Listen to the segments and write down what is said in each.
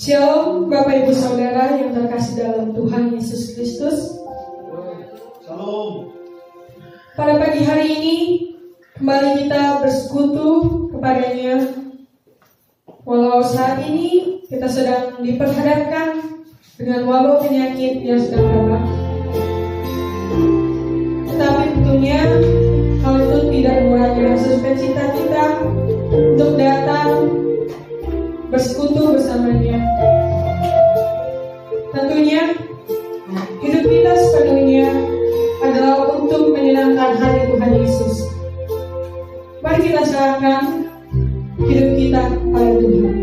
Shalom Bapak Ibu Saudara yang terkasih dalam Tuhan Yesus Kristus. Shalom. Pada pagi hari ini kembali kita bersekutu kepadanya. Walau saat ini kita sedang diperhadapkan dengan wabah penyakit yang sedang wabah, tetapi tentunya hal itu tidak mengurangi rasa sukacita kita untuk datang bersekutu bersamanya. Tentunya hidup kita sepenuhnya adalah untuk menyenangkan hati Tuhan Yesus. Mari kita serahkan hidup kita pada Tuhan.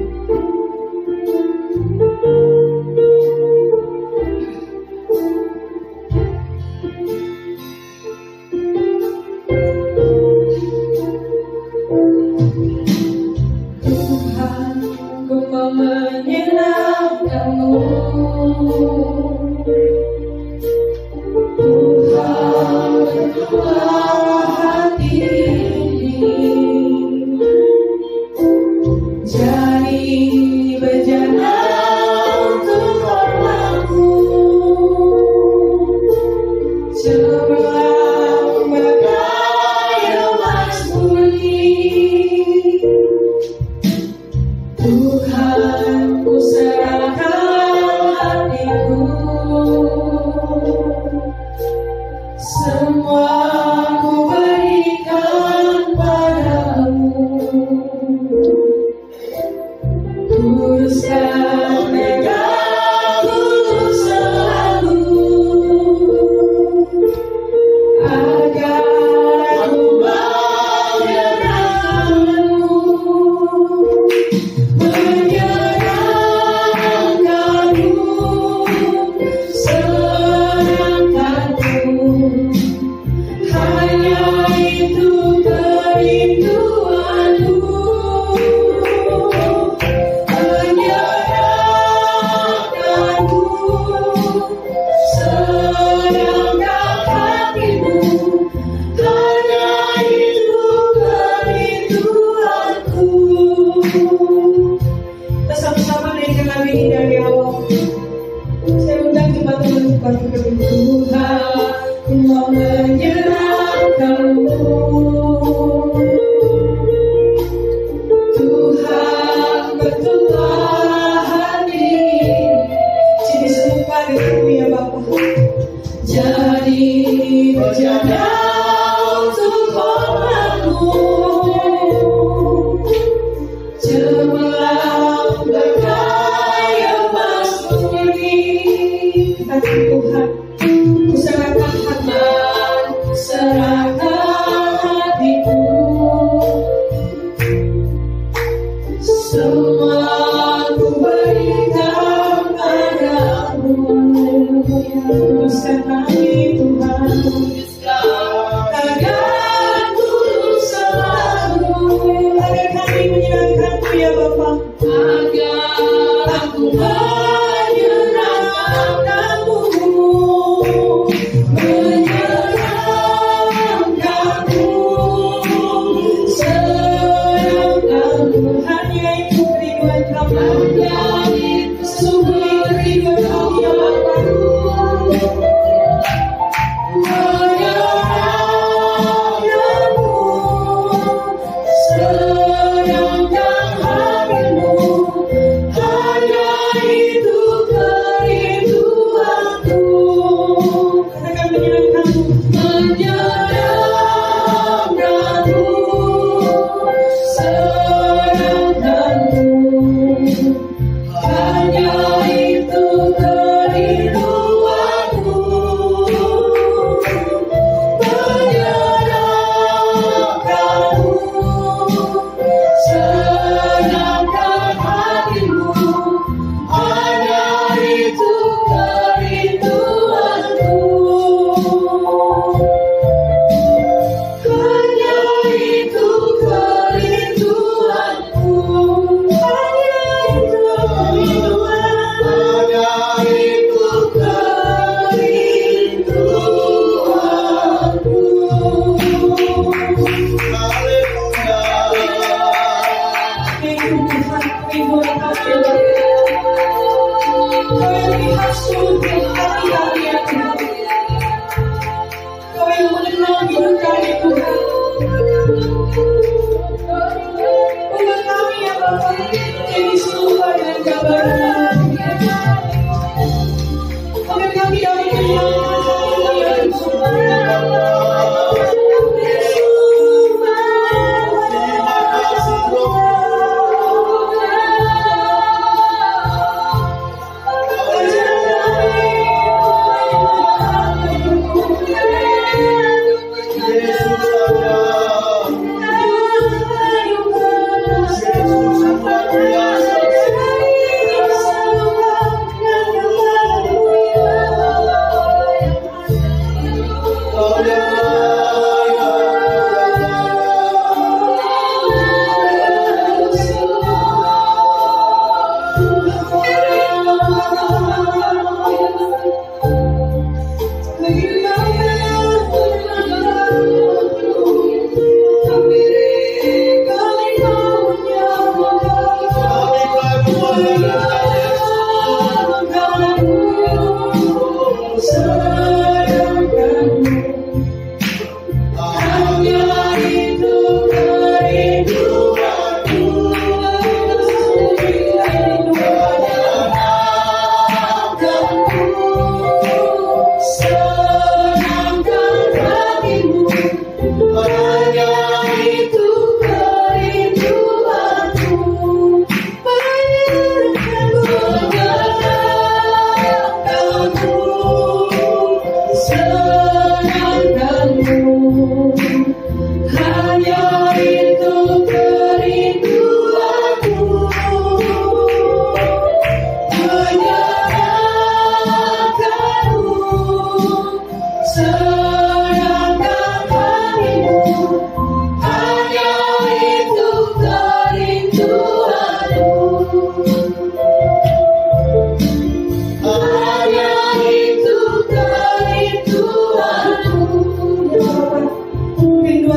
Serahkan hati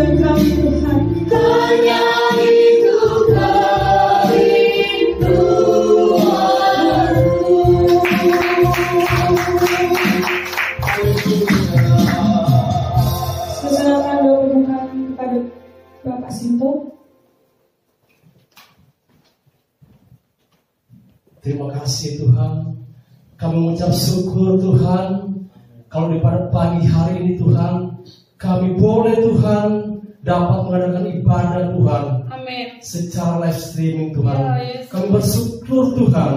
kerinduan kami Tuhan. Hanya itu Silakan doa pembukaan kepada Bapak Sinto. Terima kasih Tuhan. Kami mengucap syukur Tuhan. Kalau di pada pagi hari ini Tuhan, kami boleh Tuhan dapat mengadakan ibadah Tuhan. Amin. Secara live streaming Tuhan. Ya, Yesus. Kami bersyukur Tuhan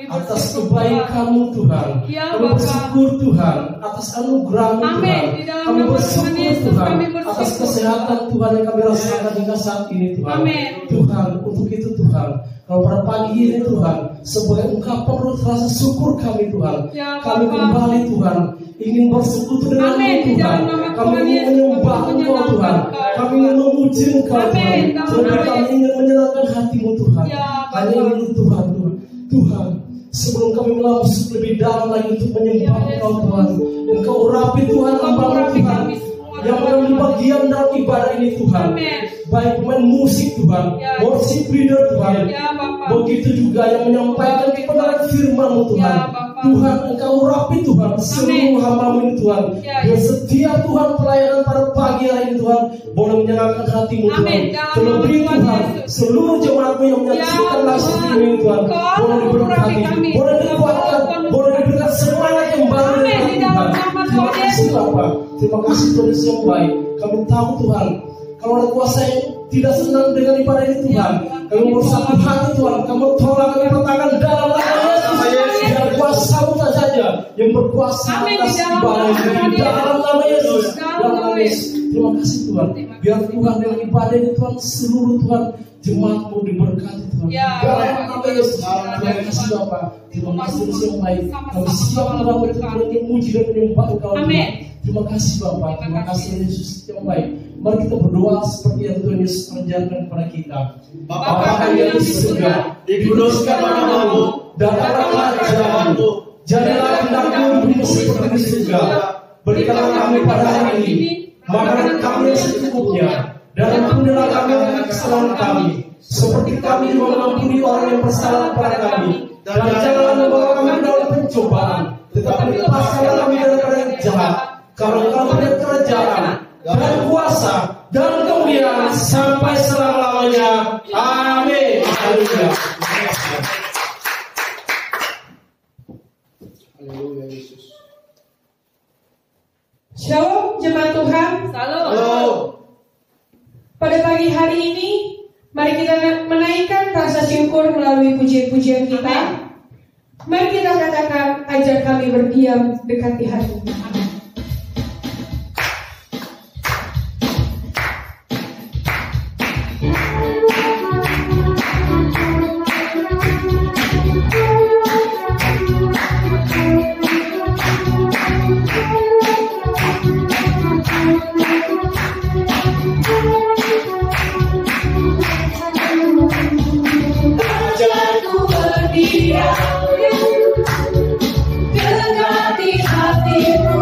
atas kebaikan-Mu Tuhan. Ya, Kami Bapa. bersyukur Tuhan atas anugerah-Mu Amin. Tuhan. Di dalam Kami nama bersyukur Tuhan Yesus, Tuhan kami bersyukur. atas kesehatan Tuhan yang kami rasakan hingga saat ini Tuhan. Amin. Tuhan, untuk itu Tuhan, kalau pada pagi ini Tuhan, sebagai ungkapan rasa syukur kami Tuhan, Ya, kami Bapa. kembali Tuhan ingin bersekutu dengan Amin. Di Tuhan. dalam nama Kami Tuhan ingin Yesus, menyembah kami Engkau Tuhan. menyenangkan Engkau. Kami ingin memuji Engkau Amin. Tuhan. Dalam Terlebih nama kami Yesus. ingin menyenangkan hati-Mu Tuhan. Ya, Hanya Bapa. ini Tuhan, Tuhan. Tuhan, sebelum kami melangkah lebih dalam lagi untuk menyembah Ya, Engkau Yesus. Tuhan, Engkau urapi Tuhan Engkau hamba-Mu urapi Tuhan kami semua, yang Tuhan. mengambil bagian dalam ibadah ini Tuhan. Amin. Baik pemain musik Tuhan, Ya. worship leader Tuhan, Ya, Bapa. begitu juga yang menyampaikan kebenaran firman-Mu Tuhan. Ya, Bapa. Tuhan, Engkau urapi Tuhan seluruh hamba-Mu ini Tuhan. Ya, Dan Yesus. setiap Tuhan pelayanan pada pagi hari ini Tuhan boleh menyenangkan hati-Mu Tuhan. Amin. Dalam Terlebih nama Tuhan Tuhan, Yesus. seluruh jemaat-Mu yang menyaksikan Ya, langsung Tuhan. ini Tuhan, Kau boleh diberkati, urapi kami. boleh dikuatkan, Tuhan. boleh diberikan semangat yang baru Amin. dari Di dalam Tuhan. nama Terima Tuhan kasih Yesus. Bapa, terima kasih Tuhan Yesus yang baik. Kami tahu Tuhan, kalau ada kuasa yang tidak senang dengan ibadah ini Tuhan, Ya, Tuhan. kami bersatu hati Tuhan, kamu tolak kami pertangan dalam nama Yesus. Biar kuasa-Mu saja yang berkuasa Amin. atas Di dalam ibadah nama ini Tuhan dalam nama Yesus. Dalam Dalam nama nama Yesus. Terima kasih Tuhan. Biar Tuhan dengan ibadah ini Tuhan, seluruh Tuhan jemaat-Mu diberkati Tuhan. Ya, Dalam Bapak. nama Yesus. Dalam Terima nama kasih Tuhan. Bapak. Terima kasih Tuhan yang baik. Kami Sama-sama siap Bapak Tuhan untuk berkati. memuji dan menyembah Engkau Amin. Tuhan. Terima kasih Bapak. Terima Terima kasih kasih. Yesus yang baik. Mari kita berdoa seperti yang Tuhan Yesus ajarkan kepada kita. Bapa kami yang di surga, dikuduskan namamu, datanglah kerajaanmu, jadilah kehendak-Mu di bumi seperti di surga. Berikanlah kami pada hari ini makanan kami yang secukupnya, dan ampunilah kami akan kesalahan kami, seperti kami juga mengampuni orang yang bersalah kepada kami. Dan janganlah membawa kami ke dalam pencobaan, tetapi lepaskanlah kami daripada yang jahat. Karena Engkau punya kerajaan dan kuasa dan kemuliaan sampai selama-lamanya. Amin. Haleluya. Haleluya Yesus. Shalom jemaat Tuhan. Salam. Pada pagi hari ini, mari kita menaikkan rasa syukur melalui pujian-pujian kita. Mari kita katakan, ajar kami berdiam dekati hati-Mu. Ajarku berdiam dekati hati-Mu.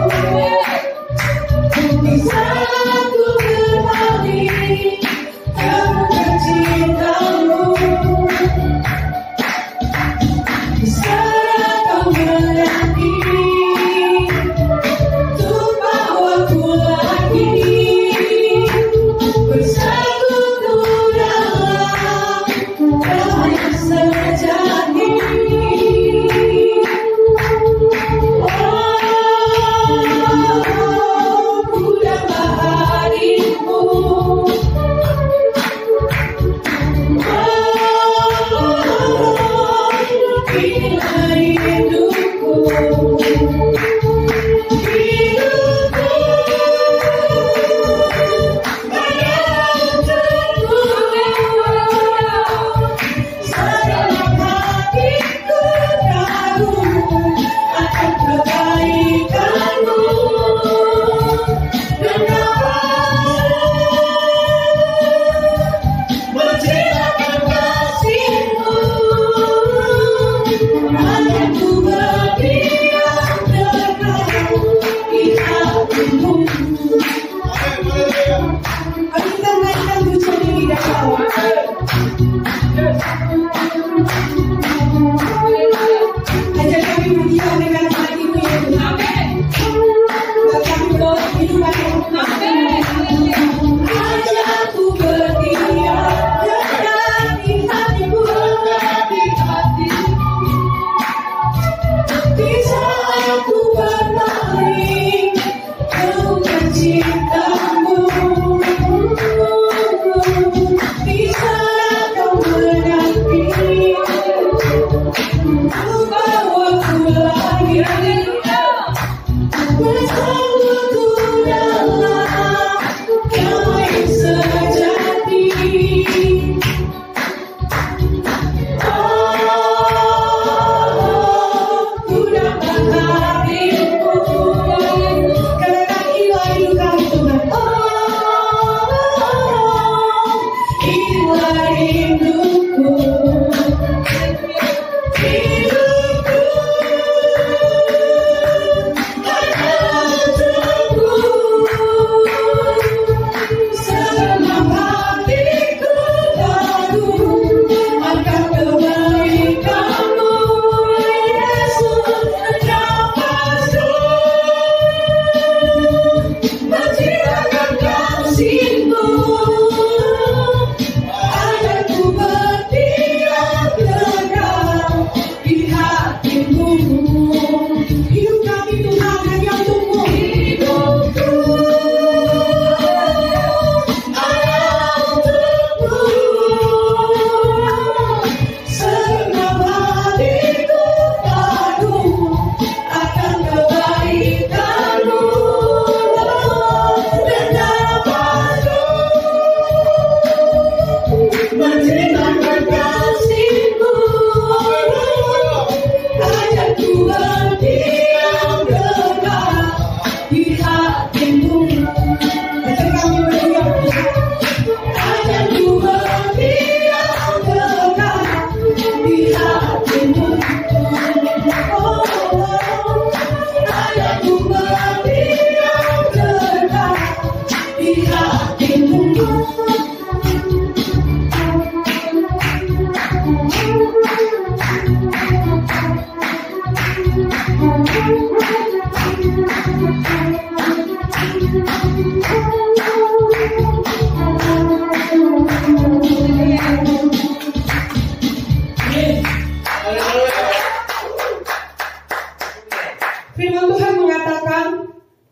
Firman Tuhan mengatakan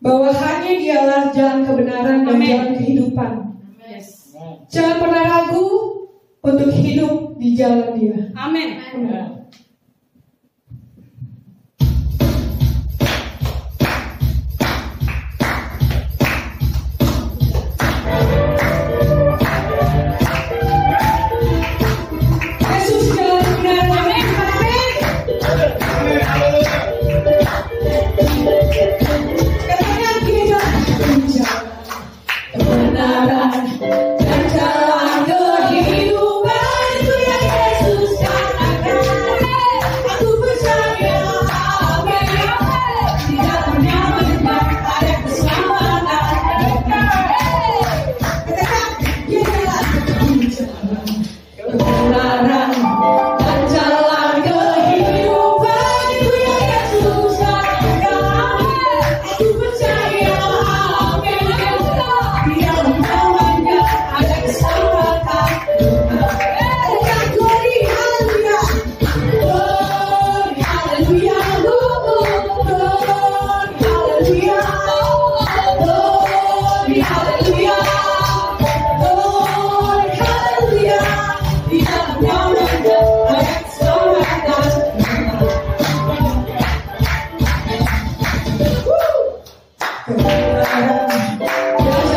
bahwa hanya Dialah jalan kebenaran dan jalan kehidupan. Jangan pernah ragu untuk hidup di jalan Dia. Amin. Yesus jalan kebenaran. Katakan gini, kebenaran dan jalan kehidupan itu yang Yesus katakan. Aku percaya, amin. Di dalamnya benar ada keselamatan. Katakan, dia adalah kebenaran dan jalan kehidupan itu yang Yesus katakan. Aku percaya, amin. Di dalam namanya ada keselamatan. Katakan glory, haleluya. Glory, haleluya. Glory, haleluya. Glory, haleluya. Glory, haleluya. Di dalam namanya ada keselamatan.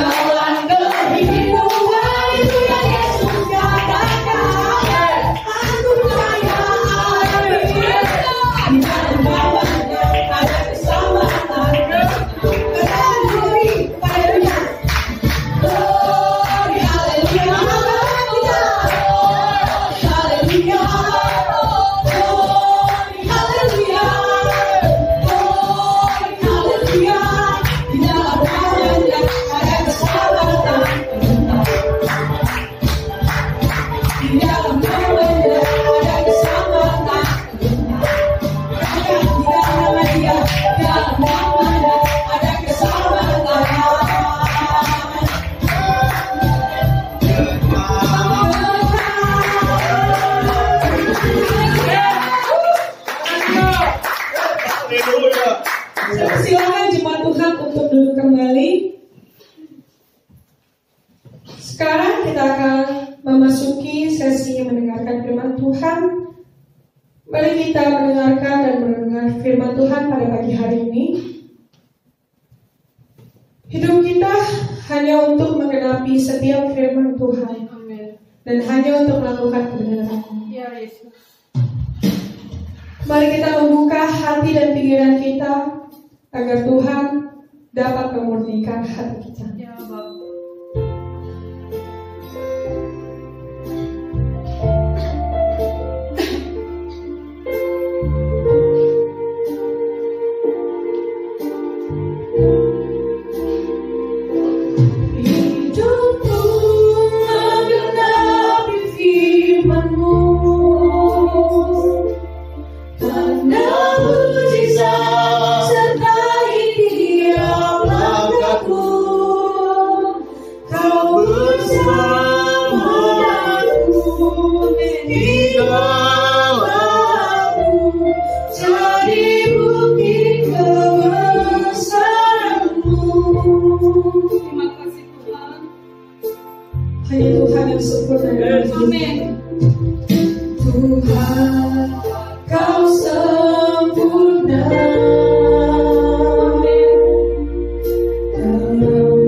Jalan kehidupan itu yang Yesus katakan. Aku percaya, amin. Di dalam namanya ada keselamatan. Katakan glory, haleluya. Glory, haleluya. Haleluya. Glory, haleluya. Glory, haleluya. Di dalam namanya ada keselamatan. Di dalam namanya ada keselamatan. Di dalam namanya ada keselamatan. Silakan jemaat Tuhan untuk duduk kembali. Sekarang kita akan memasuki sesi mendengarkan firman Tuhan. Mari kita mendengarkan dan mendengar firman Tuhan pada pagi hari ini. Hidup kita hanya untuk menggenapi setiap firman Tuhan dan hanya untuk melakukan kebenaran. Ya Yesus. Mari kita membuka hati dan pikiran kita agar Tuhan dapat memurnikan hati kita. Ya Bapa. Hidupku menggenapi firman-Mu, tanda mujizat sertai tiap langkahku. Kau bersamaku di dalamku, jadi bukti kebesaran-Mu. Terima kasih Tuhan. Hanya Tuhan yang sempurna. Amin. Tuhan, Kau sempurna dalam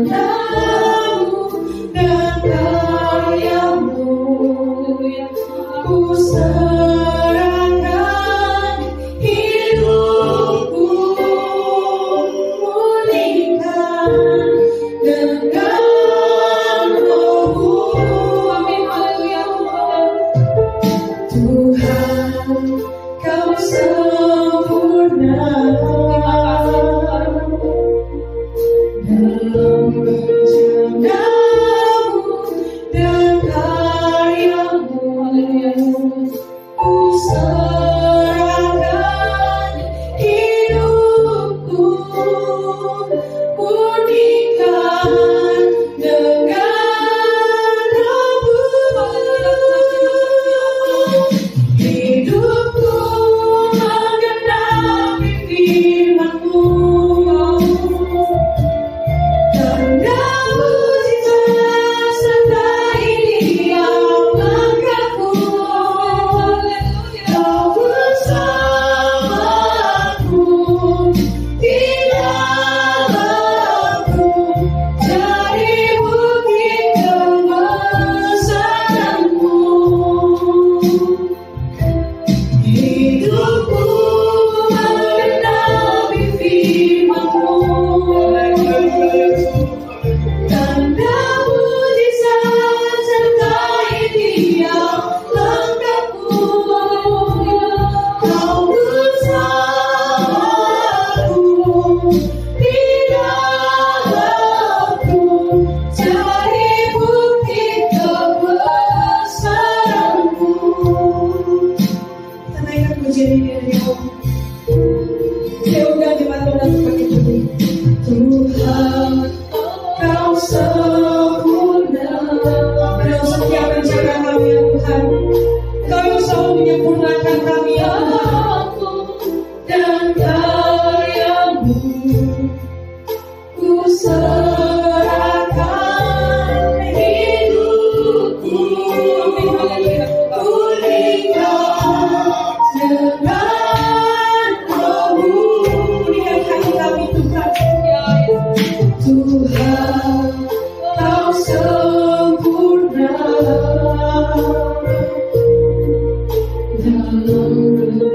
rencana-Mu dan karya-Mu. Ku serahkan hidupku, pulihkan dengan Roh-Mu. Amin. Haleluya Tuhan. Tuhan, Kau sempurna dalam rencana-Mu dan karya-Mu. Ku serahkan hidupku, pulihkan dengan Roh-Mu. Hidupku menggenapi firman-Mu, tanda mujizat sertai tiap langkahku. Kau bersamaku di dalamku, jadi bukti kebesaran-Mu. Hidupku menggenapi firman-Mu, tanda mujizat sertai tiap langkahku. Kau bersamaku di dalamku, jadi bukti kebesaran-Mu. Kita naikkan pujian ini dari Allah. Saya undang jemaat orang sebagai juri. Tuhan, Kau sempurna dalam setiap rencana kami ya Tuhan. Kau yang selalu menyempurnakan kami ya Tuhan. Dan karya-Mu ku serahkan hidupku, pulihkan dengan Roh-Mu. Pulihkan hati kami Tuhan. Tuhan, Kau sempurna dalam rencana-Mu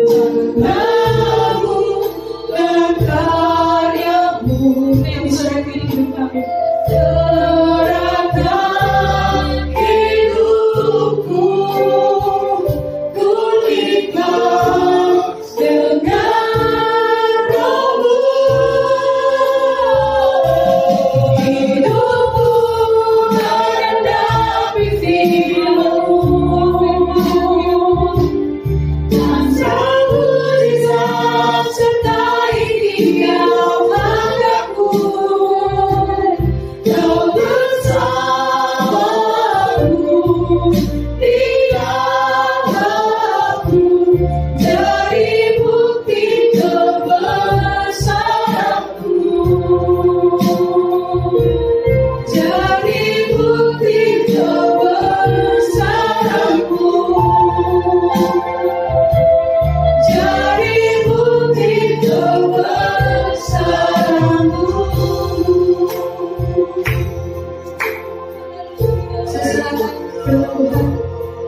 firman Tuhan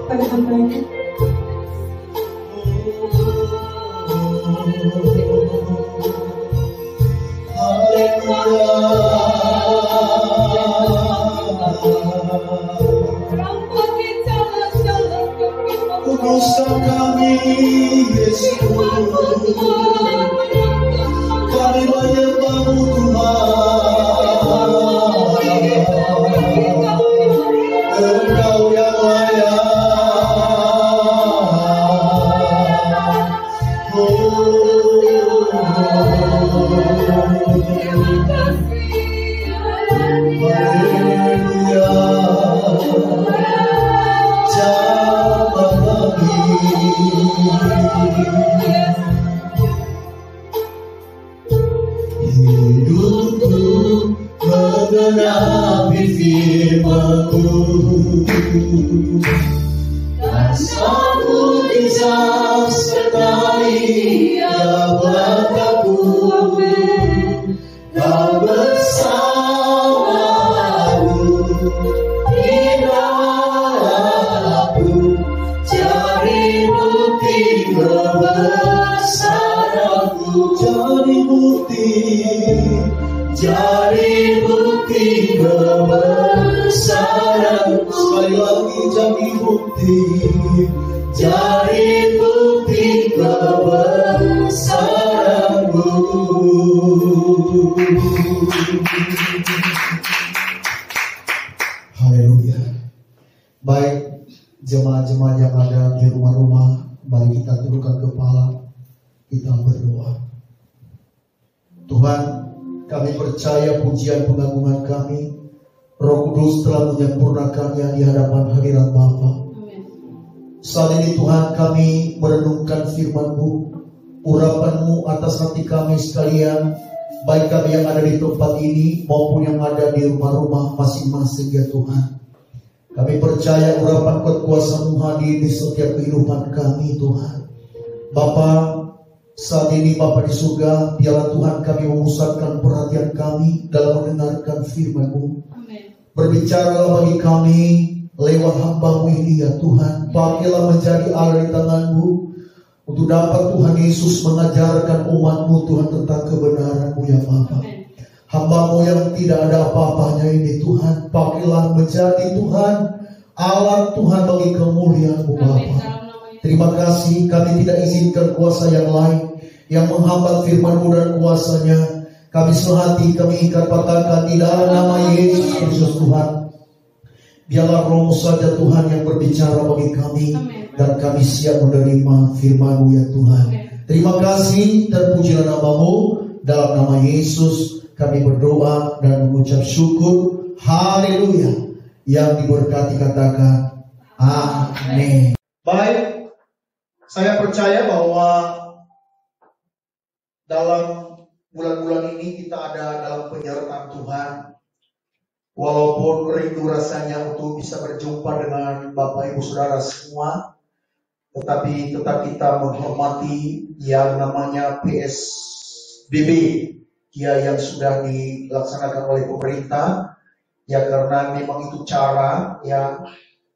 pada hamba-Nya. Kuduskan kami, Yesus. Kami menyembah-Mu Tuhan. Engkau yang layak. Hidupku menggenapi firman-Mu, dan aku bisa sertai abad-Ku. Kau bersamaku di dalamku, cari bukti kebesaran-Mu, cari bukti kebesaran-Mu. Sekali lagi cari bukti kebesaran-Mu. Haleluya. Baik jemaat-jemaat yang ada di rumah-rumah, mari kita tundukkan kepala, kita berdoa. Tuhan, kami percaya pujian pengagungan kami, Roh Kudus telah menyempurnakannya di hadapan hadirat Bapa. Saat ini Tuhan, kami merenungkan firman-Mu, urapan-Mu atas hati kami sekalian, baik kami yang ada di tempat ini maupun yang ada di rumah-rumah masing-masing ya Tuhan. Kami percaya urapan kuasa-Mu hadir di setiap kehidupan kami Tuhan. Bapa, saat ini Bapa di surga, biarlah Tuhan kami memusatkan perhatian kami dalam mendengarkan firman-Mu. Berbicaralah bagi kami lewat hamba-Mu ini ya Tuhan. Pakailah menjadi alat di tangan-Mu untuk dapat Tuhan Yesus mengajarkan umat-Mu Tuhan tentang kebenaran-Mu ya Bapa. Hamba-Mu yang tidak ada apa-apanya ini Tuhan, pakailah menjadi Tuhan alat Tuhan bagi kemuliaan-Mu Bapa. Terima kasih, kami tidak izinkan kuasa yang lain yang menghambat firman-Mu dan kuasanya. Kami sehati, kami ikat patahkan di dalam nama Yesus Kristus Tuhan. Biarlah Roh saja Tuhan yang berbicara bagi kami. Dan kami siap menerima firman-Mu ya Tuhan. Terima kasih dan pujilah nama-Mu. Dalam nama Yesus kami berdoa dan mengucap syukur. Haleluya. Yang diberkati katakan amin. Baik, saya percaya bahwa dalam bulan-bulan ini kita ada dalam penyertaan Tuhan. Walaupun rindu rasanya untuk bisa berjumpa dengan Bapak Ibu Saudara semua, tetapi tetap kita menghormati yang namanya PSBB yang sudah dilaksanakan oleh pemerintah, ya karena memang itu cara ya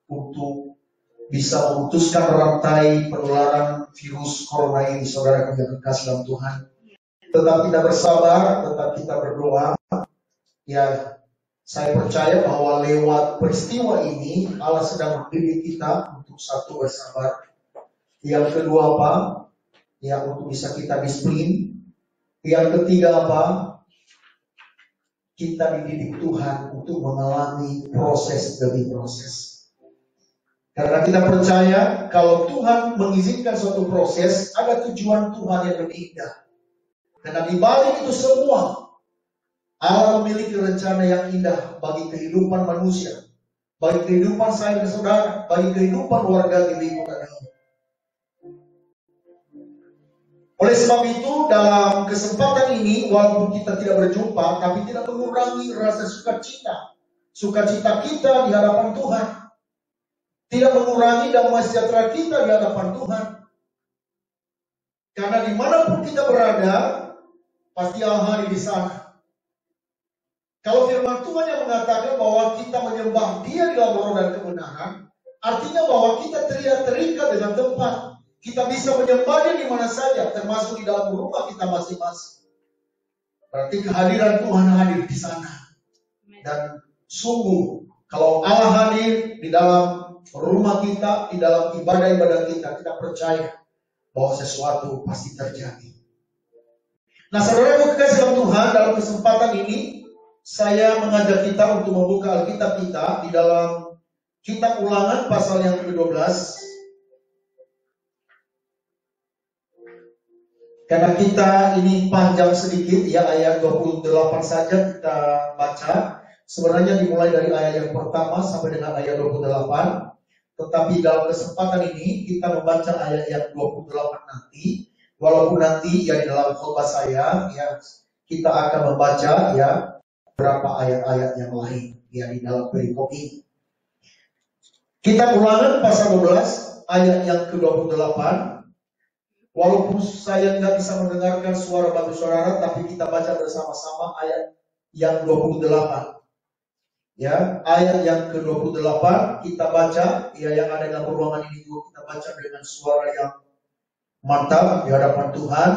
untuk bisa memutuskan rantai penularan virus corona ini, saudara yang terkasih dalam Tuhan. Tetap kita bersabar, tetap kita berdoa. Ya, saya percaya bahwa lewat peristiwa ini Allah sedang mendidik kita untuk satu bersabar. Yang kedua apa? Ya, untuk bisa kita disiplin. Yang ketiga apa? Kita dididik Tuhan untuk mengalami proses demi proses. Karena kita percaya kalau Tuhan mengizinkan suatu proses, ada tujuan Tuhan yang lebih indah. Karena di balik itu semua, Allah memiliki rencana yang indah bagi kehidupan manusia, bagi kehidupan saya dan saudara, bagi kehidupan warga di lingkungan ini. Oleh sebab itu, dalam kesempatan ini, walaupun kita tidak berjumpa, tapi tidak mengurangi rasa sukacita kita di hadapan Tuhan. Tidak mengurangi damai sejahtera kita di hadapan Tuhan. Karena dimanapun kita berada, pasti Allah hadir di sana. Kalau firman Tuhan yang mengatakan bahwa kita menyembah Dia di dalam roh dan kebenaran, artinya bahwa kita tidak terikat dengan tempat. Kita bisa menyembah Dia di mana saja, termasuk di dalam rumah kita masing-masing. Berarti kehadiran Tuhan hadir di sana. Dan sungguh, kalau Allah hadir di dalam rumah kita, di dalam ibadah-ibadah kita, kita percaya bahwa sesuatu pasti terjadi. Nah, saudara kekasih dalam Tuhan, dalam kesempatan ini saya mengajak kita untuk membuka Alkitab kita di dalam Kitab Ulangan pasal yang ke-12. Karena kita ini panjang sedikit ya, ayat 28 saja kita baca. Sebenarnya dimulai dari ayat yang pertama sampai dengan ayat 28. Tetapi dalam kesempatan ini kita membaca ayat yang 28 nanti. Walaupun nanti ya di dalam khotbah saya ya kita akan membaca ya beberapa ayat-ayat yang lain ya di dalam perikop ini. Kitab Ulangan pasal 12 ayat yang ke-28. Walaupun saya tidak bisa mendengarkan suara bagi saudara, tapi kita baca bersama-sama ayat yang 28. Ya, ayat yang ke-28 kita baca, ya yang ada dalam ruangan ini juga kita baca dengan suara yang mantap di hadapan Tuhan.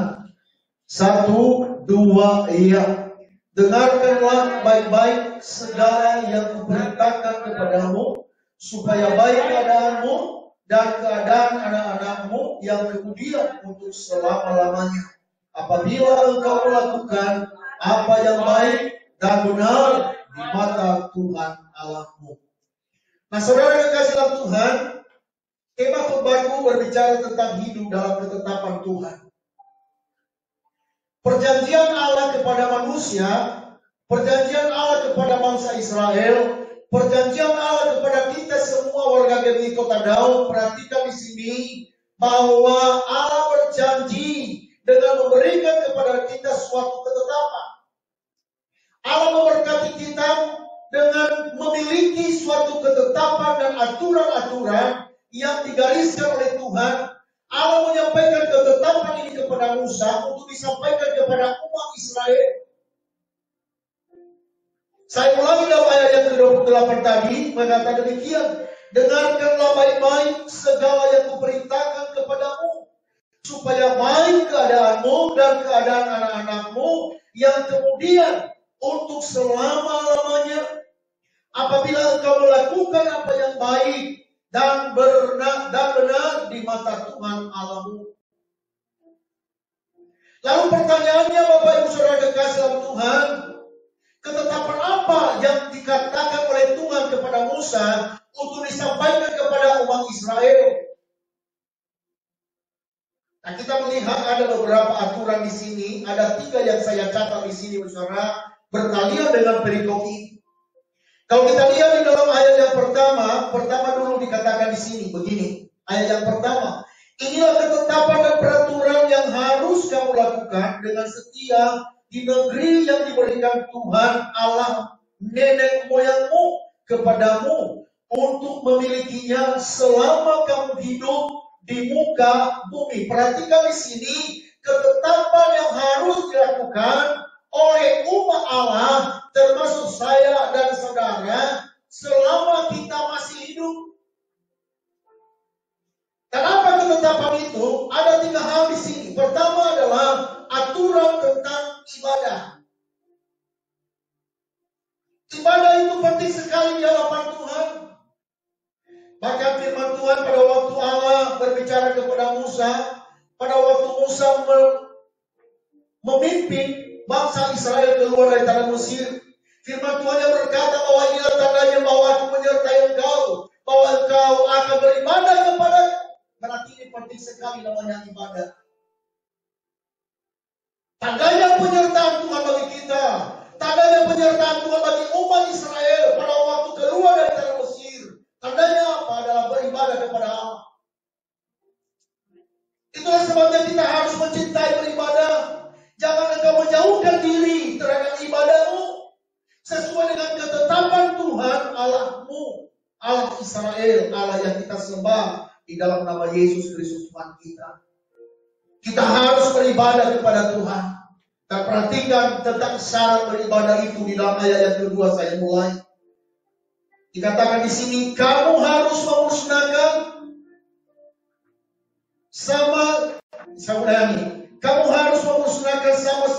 1, 2, iya. Dengarkanlah baik-baik segala yang kuperintahkan kepadamu, supaya baik keadaanmu dan keadaan anak-anakmu yang kemudian untuk selama-lamanya. Apabila engkau melakukan apa yang baik dan benar di mata Tuhan Allahmu. Nah, saudara yang kasih dalam Tuhan, tema khotbahku berbicara tentang hidup dalam ketetapan Tuhan. Perjanjian Allah kepada manusia, perjanjian Allah kepada bangsa Israel, perjanjian Allah kepada kita semua warga GMI Kota Daud. Perhatikan di sini bahwa Allah berjanji dengan memberikan kepada kita suatu ketetapan. Allah memberkati kita dengan memiliki suatu ketetapan dan aturan-aturan yang digariskan oleh Tuhan. Allah menyampaikan ketetapan ini kepada Musa untuk disampaikan kepada umat Israel. Saya ulangi dalam ayat yang ke-28 tadi, mengatakan demikian. Dengarkanlah baik-baik segala yang kuperintahkan kepadamu, supaya baik keadaanmu dan keadaan anak-anakmu yang kemudian untuk selama-lamanya. Apabila engkau melakukan apa yang baik dan benar di mata Tuhan Allahmu. Lalu pertanyaannya, Bapak Ibu Saudara kekasih dalam Tuhan, ketetapan apa yang dikatakan oleh Tuhan kepada Musa untuk disampaikan kepada umat Israel? Nah, kita melihat ada beberapa aturan di sini. Ada 3 yang saya catat di sini, saudara, berkalian dengan perikop ini. Kalau kita lihat di dalam ayat yang pertama dulu dikatakan di sini begini. Ayat yang pertama, inilah ketetapan dan peraturan yang harus kamu lakukan dengan setia di negeri yang diberikan Tuhan Allah nenek moyangmu kepadamu untuk memilikinya selama kamu hidup di muka bumi. Perhatikan di sini ketetapan yang harus dilakukan oleh umat Allah, termasuk saya dan saudara, selama kita masih hidup. Kenapa ketetapan itu? Ada 3 hal di sini. Pertama adalah aturan tentang ibadah. Ibadah itu penting sekali di hadapan Tuhan. Bahkan firman Tuhan pada waktu Allah berbicara kepada Musa, pada waktu Musa memimpin bangsa Israel keluar dari tanah Mesir, firman Tuhan yang berkata bahwa inilah tandanya bahwa aku menyertai engkau, bahwa engkau akan beribadah kepada. Berarti ini penting sekali namanya ibadah. Tandanya penyertaan Tuhan bagi kita, tandanya penyertaan Tuhan bagi umat Israel pada waktu keluar dari tanah Mesir. Tandanya apa? Adalah beribadah kepada Allah. Itulah sebabnya kita harus mencintai beribadah. Jangan engkau menjauhkan diri terhadap ibadahmu sesuai dengan ketetapan Tuhan Allahmu, Allah Israel, Allah yang kita sembah di dalam nama Yesus Kristus Tuhan kita. Kita harus beribadah kepada Tuhan. Dan perhatikan tentang syarat beribadah itu di dalam ayat yang kedua saya mulai. Dikatakan di sini, kamu harus memusnahkan saya ulangi, kamu harus memusnahkan sama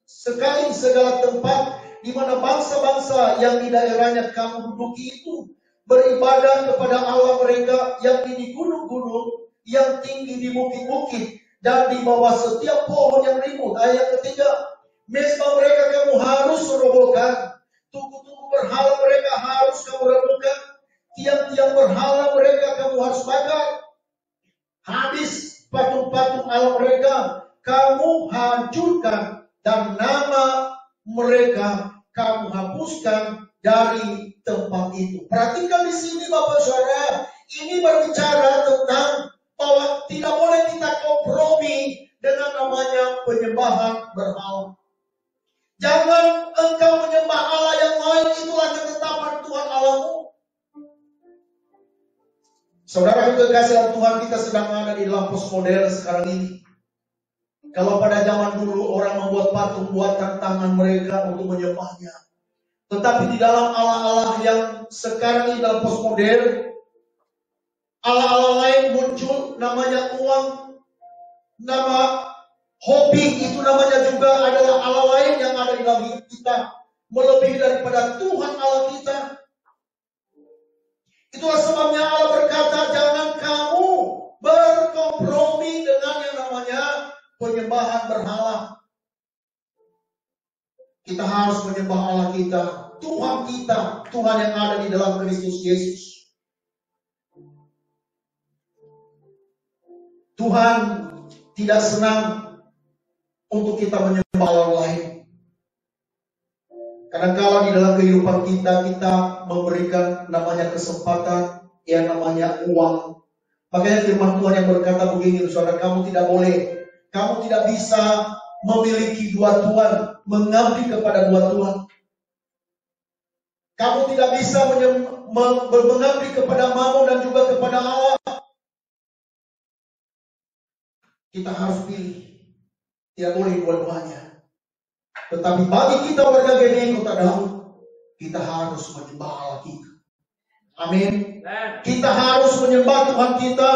sekali segala tempat di mana bangsa-bangsa yang di daerahnya kamu duduki itu beribadah kepada Allah mereka yang di gunung-gunung, yang tinggi di bukit-bukit, dan di bawah setiap pohon yang rimbun. Ayat ketiga, mesbah mereka kamu harus robohkan, tugu-tugu berhala mereka harus kamu rembukan, tiang-tiang berhala mereka kamu harus bakar, habis patung-patung Allah mereka kamu hancurkan, dan nama mereka kamu hapuskan dari tempat itu. Perhatikan di sini Bapak Saudara, ini berbicara tentang bahwa tidak boleh kita kompromi dengan namanya penyembahan berhala. Jangan engkau menyembah Allah yang lain, itulah ketetapan Tuhan Allahmu. Saudara kekasihan Tuhan, kita sedang ada di dalam postmodern sekarang ini. Kalau pada zaman dulu orang membuat patung buatan tangan mereka untuk menyembahnya. Tetapi di dalam Allah-Allah yang sekarang ini dalam postmodern, Allah-Allah lain muncul, namanya uang, nama hobi, itu namanya juga adalah Allah lain yang ada di dalam hidup kita. Melebihi daripada Tuhan Allah kita. Itulah sebabnya Allah berkata, jangan kamu berkompromi dengan yang namanya penyembahan berhala. Kita harus menyembah Allah kita, Tuhan yang ada di dalam Kristus Yesus. Tuhan tidak senang untuk kita menyembah Allah lain. Kadang-kala di dalam kehidupan kita memberikan namanya kesempatan, yang namanya uang. Makanya firman Tuhan yang berkata begini, saudara, kamu tidak bisa memiliki dua Tuhan, mengabdi kepada dua Tuhan. Kamu tidak bisa mengabdi kepada Mammon dan juga kepada Allah. Kita harus pilih, tidak boleh dua-duanya. Tetapi bagi kita warga GBI Kota Daud, kita harus menyembah Allah kita. Amin. Kita harus menyembah Tuhan kita.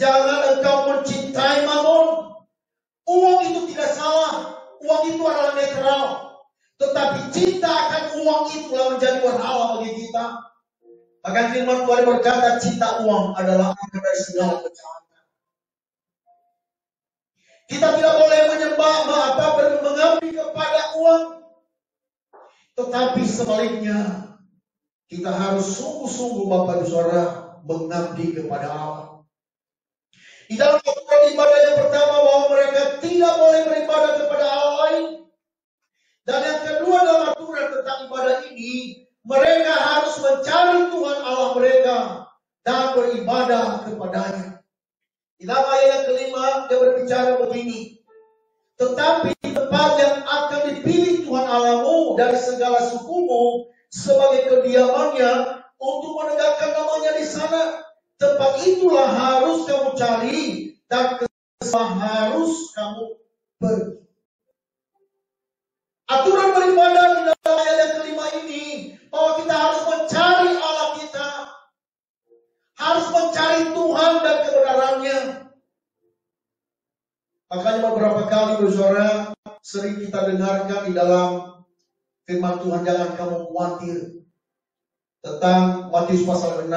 Jangan engkau mencintai Mammon. Uang itu tidak salah. Uang itu adalah netral. Tetapi cinta akan uang itulah menjadi berhala bagi kita. Bahkan firman Tuhan berkata, cinta uang adalah akar dari segala kejahatan. Kita tidak boleh mengabdi kepada uang. Tetapi sebaliknya, kita harus sungguh-sungguh Bapak Ibu Saudara mengabdi kepada Allah. Di dalam aturan ibadah yang pertama, bahwa mereka tidak boleh beribadah kepada Allah lain. Dan yang kedua dalam aturan tentang ibadah ini, mereka harus mencari Tuhan Allah mereka dan beribadah kepadanya. Di dalam ayat yang kelima, dia berbicara begini. Tetapi tempat yang akan dipilih Tuhan Allahmu dari segala sukumu sebagai kediamannya untuk menegakkan namanya di sana, tempat itulah harus kamu cari dan harus kamu pergi. Aturan beribadah di dalam ayat yang kelima ini, bahwa kita harus mencari Allah kita, harus mencari Tuhan dan kebenarannya. Makanya beberapa kali saudara sering kita dengarkan di dalam firman Tuhan, jangan kamu khawatir. Tentang Matius pasal 6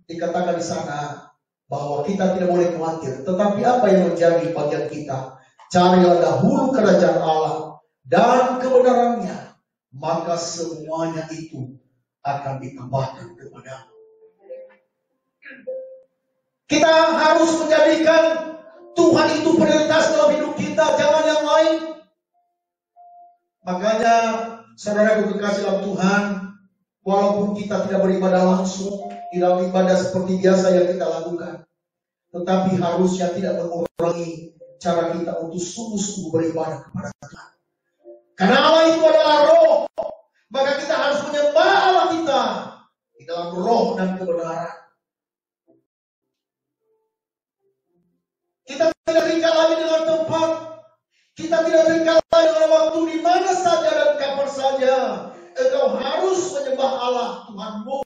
dikatakan di sana bahwa kita tidak boleh khawatir. Tetapi apa yang menjadi bagian kita? Carilah dahulu kerajaan Allah dan kebenarannya, maka semuanya itu akan ditambahkan kepadamu. Kita harus menjadikan Tuhan itu prioritas dalam hidup kita, jangan yang lain. Makanya saudaraku kekasih dalam Tuhan, walaupun kita tidak beribadah langsung, tidak ibadah seperti biasa yang kita lakukan, tetapi harusnya tidak mengurangi cara kita untuk sungguh-sungguh beribadah kepada Tuhan. Karena Allah itu adalah roh, maka kita harus menyembah Allah kita di dalam roh dan kebenaran. Kita tidak tinggal lagi dengan tempat. Kita tidak terikat dengan waktu di mana saja dan kapan saja. Engkau harus menyembah Allah Tuhanmu,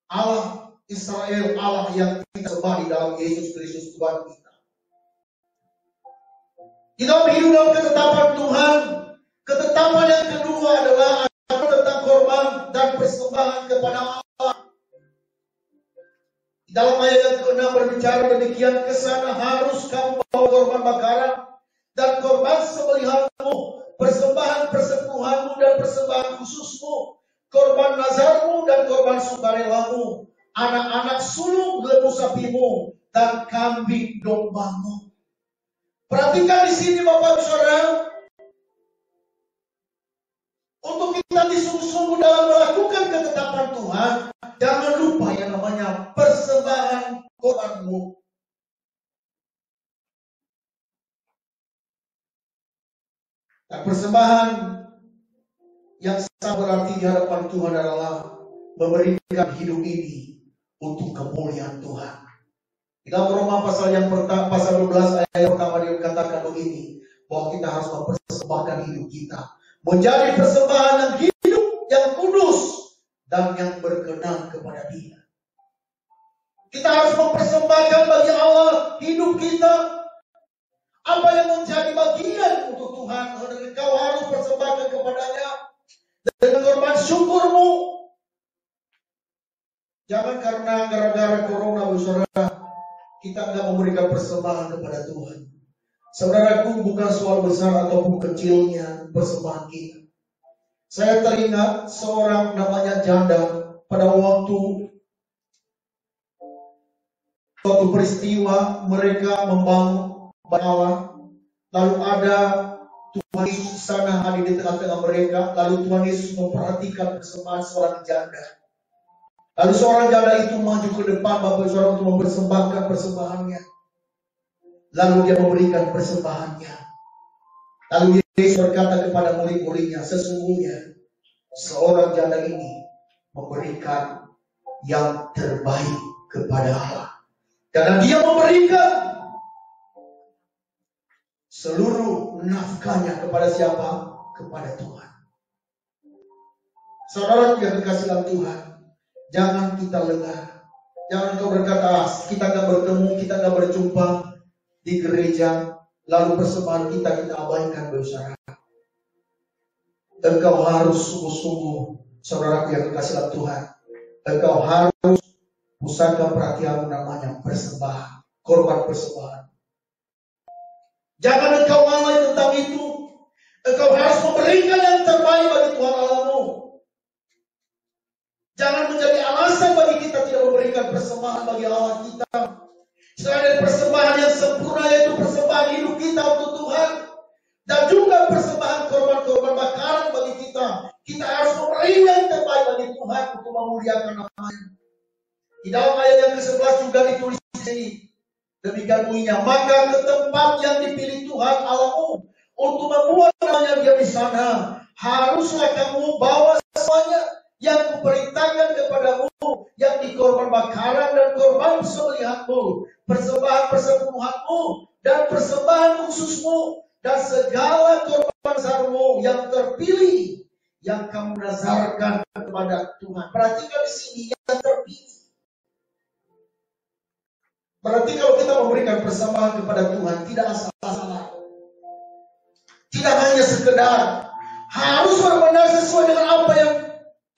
Allah Israel, Allah yang kita sembah di dalam Yesus Kristus Tuhan kita. Kita hidup dalam ketetapan Tuhan. Ketetapan yang kedua adalah tentang korban dan persembahan kepada Allah. Di dalam ayat yang ke-6 berbicara demikian, kesana harus kamu bawa korban bakaran dan korban sembelihanmu, persembahan persembahanmu dan persembahan khususmu, korban nazarmu dan korban sukarelamu, anak-anak sulung lembu sapimu dan kambing dombamu. Perhatikan di sini Bapak Ibu Saudara, untuk kita disungguh-sungguh dalam melakukan ketetapan Tuhan, jangan lupa yang namanya persembahan korbanmu. Dan persembahan yang sangat berarti di hadapan Tuhan adalah memberikan hidup ini untuk kemuliaan Tuhan. Di dalam Roma pasal 12 ayat yang pertama dikatakan begini, bahwa kita harus mempersembahkan hidup kita menjadi persembahan yang hidup, yang kudus, dan yang berkenan kepada Dia. Kita harus mempersembahkan bagi Allah hidup kita. Apa yang menjadi bagian untuk Tuhan, engkau harus persembahkan kepadanya dengan korban syukurmu. Jangan karena gara-gara corona, saudara, kita enggak memberikan persembahan kepada Tuhan. Saudaraku, bukan soal besar ataupun kecilnya persembahan kita. Saya teringat seorang namanya janda pada waktu suatu peristiwa mereka membangun Allah, lalu ada Tuhan Yesus di sana hadir di tengah-tengah mereka, lalu Tuhan Yesus memperhatikan persembahan seorang janda. Lalu seorang janda itu maju ke depan Bapak Saudara untuk mempersembahkan persembahannya. Lalu dia memberikan persembahannya. Lalu Yesus berkata kepada murid-muridnya, sesungguhnya seorang janda ini memberikan yang terbaik kepada Allah. Karena dia memberikan seluruh nafkahnya kepada siapa? Kepada Tuhan. Saudara yang dikasihi dalam Tuhan, jangan kita lengah. Jangan kau berkata, kita nggak bertemu, kita nggak berjumpa di gereja, lalu persembahan kita abaikan, saudara. Engkau harus sungguh-sungguh, saudaraku yang dikasihi dalam Tuhan, engkau harus pusatkan perhatianmu namanya persembahan, korban persembahan. Jangan engkau lalai tentang itu. Engkau harus memberikan yang terbaik bagi Tuhan Allahmu. Jangan menjadi alasan bagi kita tidak memberikan persembahan bagi Allah kita. Selain dari persembahan yang sempurna, yaitu persembahan hidup kita untuk Tuhan, dan juga persembahan korban-korban bakaran bagi kita, kita harus memberi yang terbaik bagi Tuhan untuk memuliakan nama-Nya. Di dalam ayat yang ke-11 juga ditulis di sini, demikian bunyinya, maka ke tempat yang dipilih Tuhan Allahmu untuk membuat namanya Dia di sana, haruslah kamu bawa semuanya yang kuperintahkan kepadamu, yang di korban bakaran dan korban sembelihanmu, persembahan persembahanmu dan persembahan khususmu, dan segala korban nazarmu yang terpilih, yang kamu nazarkan kepada Tuhan. Perhatikan di sini, yang terpilih. Berarti kalau kita memberikan persembahan kepada Tuhan, tidak asal-asalan, tidak hanya sekedar, harus benar-benar sesuai dengan apa yang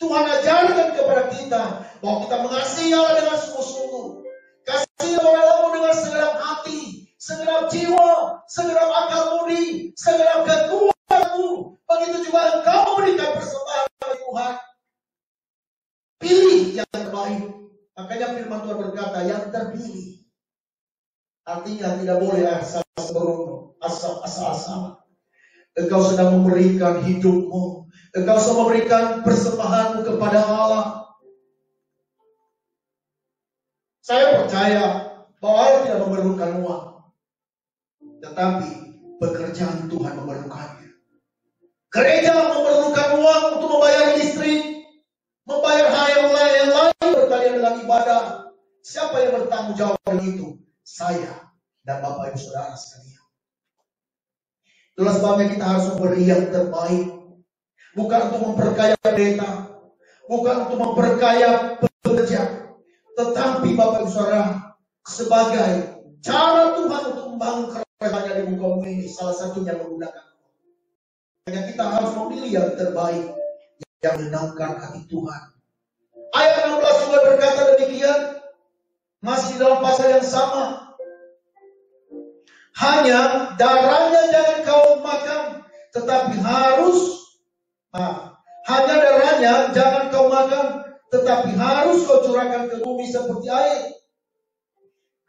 Tuhan ajarkan kepada kita, bahwa kita mengasihi Allah dengan sungguh-sungguh, kasih orang lain dengan segenap hati, segenap jiwa, segenap akal budi, segenap kekuatanmu. Begitu juga engkau memberikan persembahan kepada Tuhan. Pilih yang terbaik. Makanya firman Tuhan berkata, yang terpilih. Artinya tidak boleh asal-asalan. Engkau sedang memberikan hidupmu, engkau sedang memberikan persembahanmu kepada Allah. Saya percaya bahwa Allah tidak memerlukan uang, tetapi pekerjaan Tuhan memerlukannya. Gereja memerlukan uang untuk membayar listrik, membayar hal yang lain berkaitan dengan ibadah. Siapa yang bertanggung jawab dengan itu? Saya dan Bapak Ibu Saudara sekalian. Itulah sebabnya kita harus memberi yang terbaik. Bukan untuk memperkaya pendeta, bukan untuk memperkaya pekerja, tetapi Bapak Ibu Saudara, sebagai cara Tuhan untuk membangun kerajaannya di muka bumi ini, salah satunya menggunakan. Hanya kita harus memilih yang terbaik, yang menyenangkan hati Tuhan. Ayat 16 juga berkata demikian, masih dalam pasal yang sama. Hanya darahnya jangan kau makan, tetapi hanya darahnya jangan kau makan, tetapi harus kau curahkan ke bumi seperti air.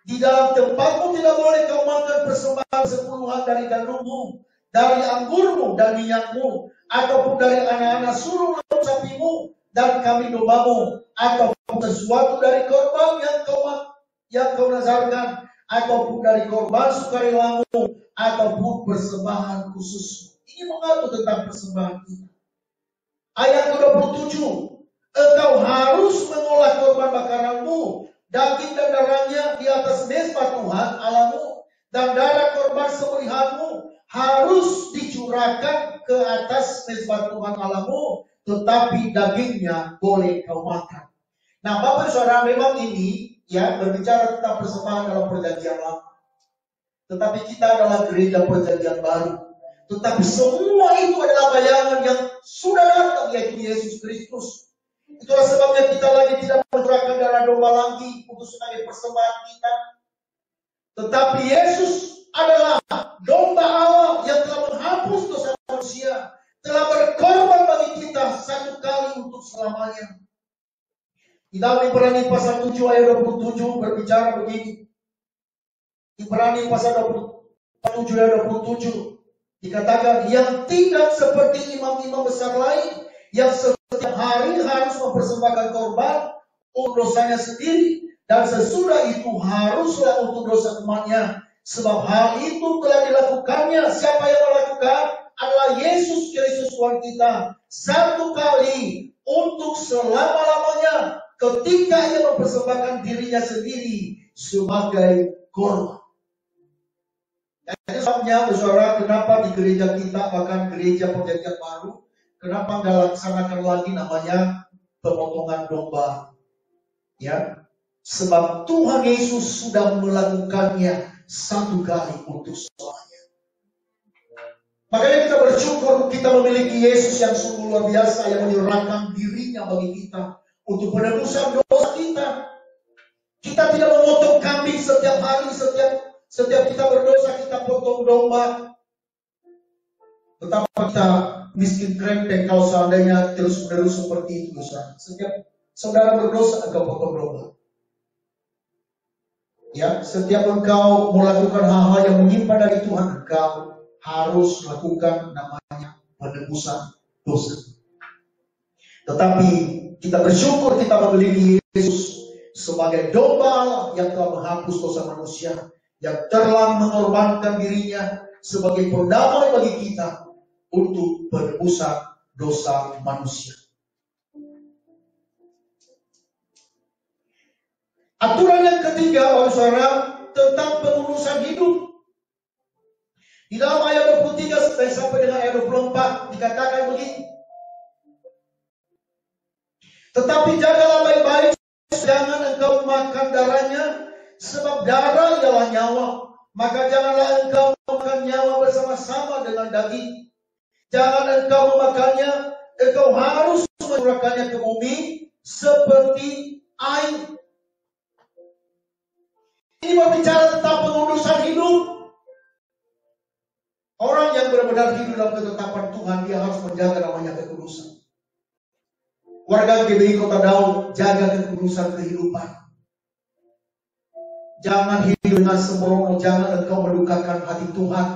Di dalam tempatmu tidak boleh kau makan persembahan sepuluhan dari gandummu, dari anggurmu dan minyakmu, ataupun dari anak-anak sulung sapimu dan kambing dombamu, ataupun sesuatu dari korban yang kau nazarkan, ataupun dari korban sukarelamu, ataupun persembahan khusus. Ini mengatur tentang persembahan kita. Ayat 27, engkau harus mengolah korban bakaranmu, daging dan darahnya di atas mezbah Tuhan Allahmu, dan darah korban sembelihanmu harus dicurahkan ke atas mezbah Tuhan Allahmu, tetapi dagingnya boleh kau makan. Nah, Bapak Saudara, memang ini berbicara tentang persembahan dalam perjanjian lama. Tetapi kita adalah gereja perjanjian baru. Tetapi semua itu adalah bayangan yang sudah datang, yaitu Yesus Kristus. Itulah sebabnya kita lagi tidak mencurahkan darah domba lagi untuk sebagai persembahan kita. Tetapi Yesus adalah domba Allah yang telah menghapus dosa manusia, telah berkorban bagi kita satu kali untuk selamanya. Di dalam Ibrani pasal 7 ayat 27 berbicara begini. Ibrani pasal 7 ayat 27 dikatakan, yang tidak seperti imam-imam besar lain yang setiap hari harus mempersembahkan korban untuk dosanya sendiri, dan sesudah itu haruslah untuk dosa umatnya. Sebab hal itu telah dilakukannya. Siapa yang melakukan? Adalah Yesus Kristus Tuhan kita, satu kali untuk selama-lamanya, ketika ia mempersembahkan dirinya sendiri sebagai korban. Jadi sebabnya, saudara, kenapa di gereja kita, bahkan gereja perjanjian baru, kenapa nggak laksanakan lagi namanya pemotongan domba? Ya, sebab Tuhan Yesus sudah melakukannya satu kali untuk selamanya. Makanya kita bersyukur kita memiliki Yesus yang sungguh luar biasa, yang menyerahkan dirinya bagi kita untuk penebusan dosa kita. Kita tidak memotong kambing setiap hari, setiap kita berdosa kita potong domba. Betapa kita miskin krempeng kalau seandainya terus-menerus seperti itu, saudara. Setiap saudara berdosa engkau potong domba. Ya, setiap engkau melakukan hal-hal yang menyimpang dari Tuhan, engkau harus melakukan namanya penebusan dosa. Tetapi kita bersyukur kita memiliki Yesus sebagai domba Allah yang telah menghapus dosa manusia, yang telah mengorbankan dirinya sebagai pendamai bagi kita untuk penebusan dosa manusia. Aturan yang ketiga, saudara, tentang pengurusan hidup. Di dalam ayat 23 sampai dengan ayat 24 dikatakan begini. Tetapi jagalah baik-baik, jangan engkau makan darahnya, sebab darah ialah nyawa. Maka janganlah engkau makan nyawa bersama-sama dengan daging. Jangan engkau memakannya, engkau harus menyurahkannya ke bumi seperti air. Ini berbicara tentang pengudusan hidup. Orang yang benar-benar hidup dalam ketetapan Tuhan, dia harus menjaga namanya kekudusan. Warga GBI Kota Daud, jaga kekudusan kehidupan. Jangan hidup dengan sembrono, jangan engkau mendukakan hati Tuhan.